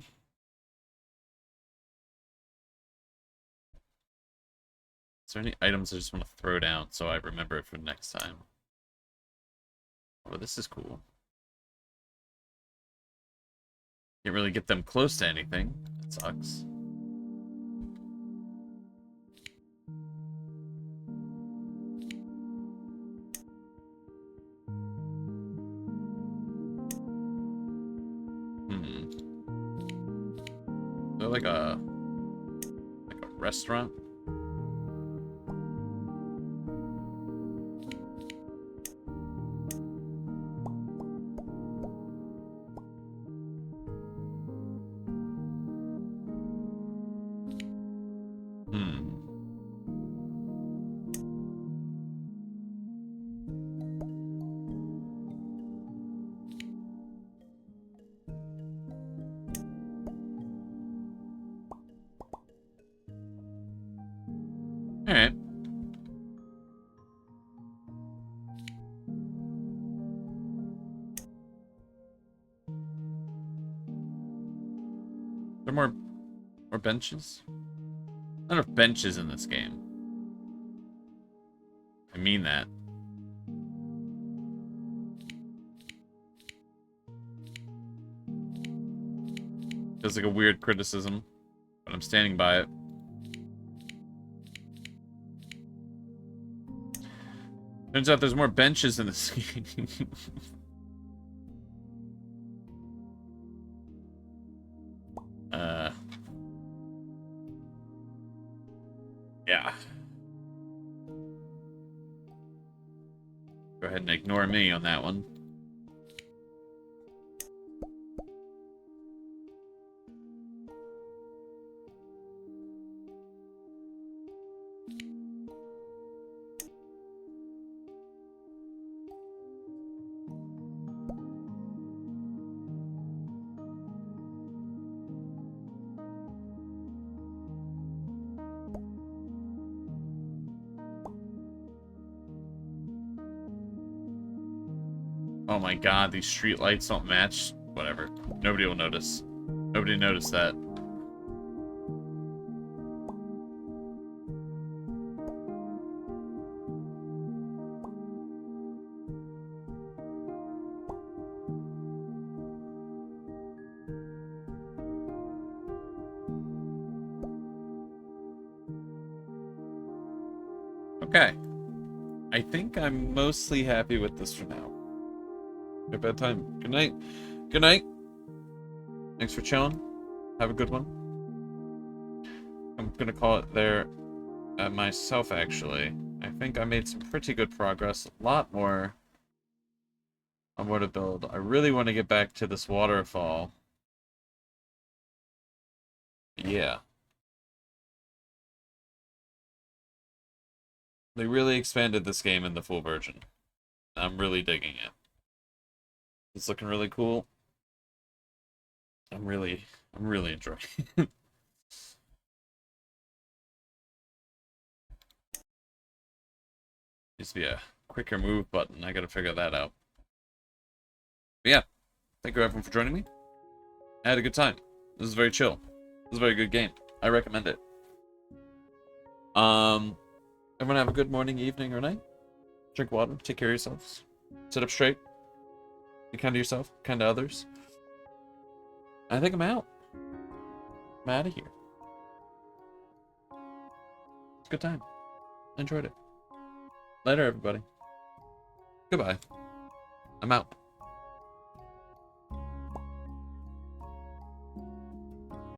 Is there any items I just want to throw down so I remember it for next time? Oh, this is cool. Can't really get them close to anything. That sucks. Is there like a restaurant? Alright. There are more benches? Not enough benches in this game. I mean that. Feels like a weird criticism, but I'm standing by it. Turns out there's more benches in this game. Yeah. Go ahead and ignore me on that one. Oh my god, these street lights don't match. Whatever. Nobody will notice. Nobody noticed that. Okay. I think I'm mostly happy with this for now. Good bedtime. Good night. Good night. Thanks for chilling. Have a good one. I'm gonna call it there myself, actually. I think I made some pretty good progress. A lot more on where to build. I really want to get back to this waterfall. Yeah. They really expanded this game in the full version. I'm really digging it. It's looking really cool. I'm really enjoying it. Needs to be a quicker move button. I gotta figure that out. But yeah, thank you everyone for joining me. I had a good time. This is very chill. This is a very good game. I recommend it. Everyone have a good morning, evening, or night. Drink water. Take care of yourselves. Sit up straight. Be kind to yourself. Kind to others. I think I'm out. I'm out of here. It's a good time. I enjoyed it. Later, everybody. Goodbye. I'm out.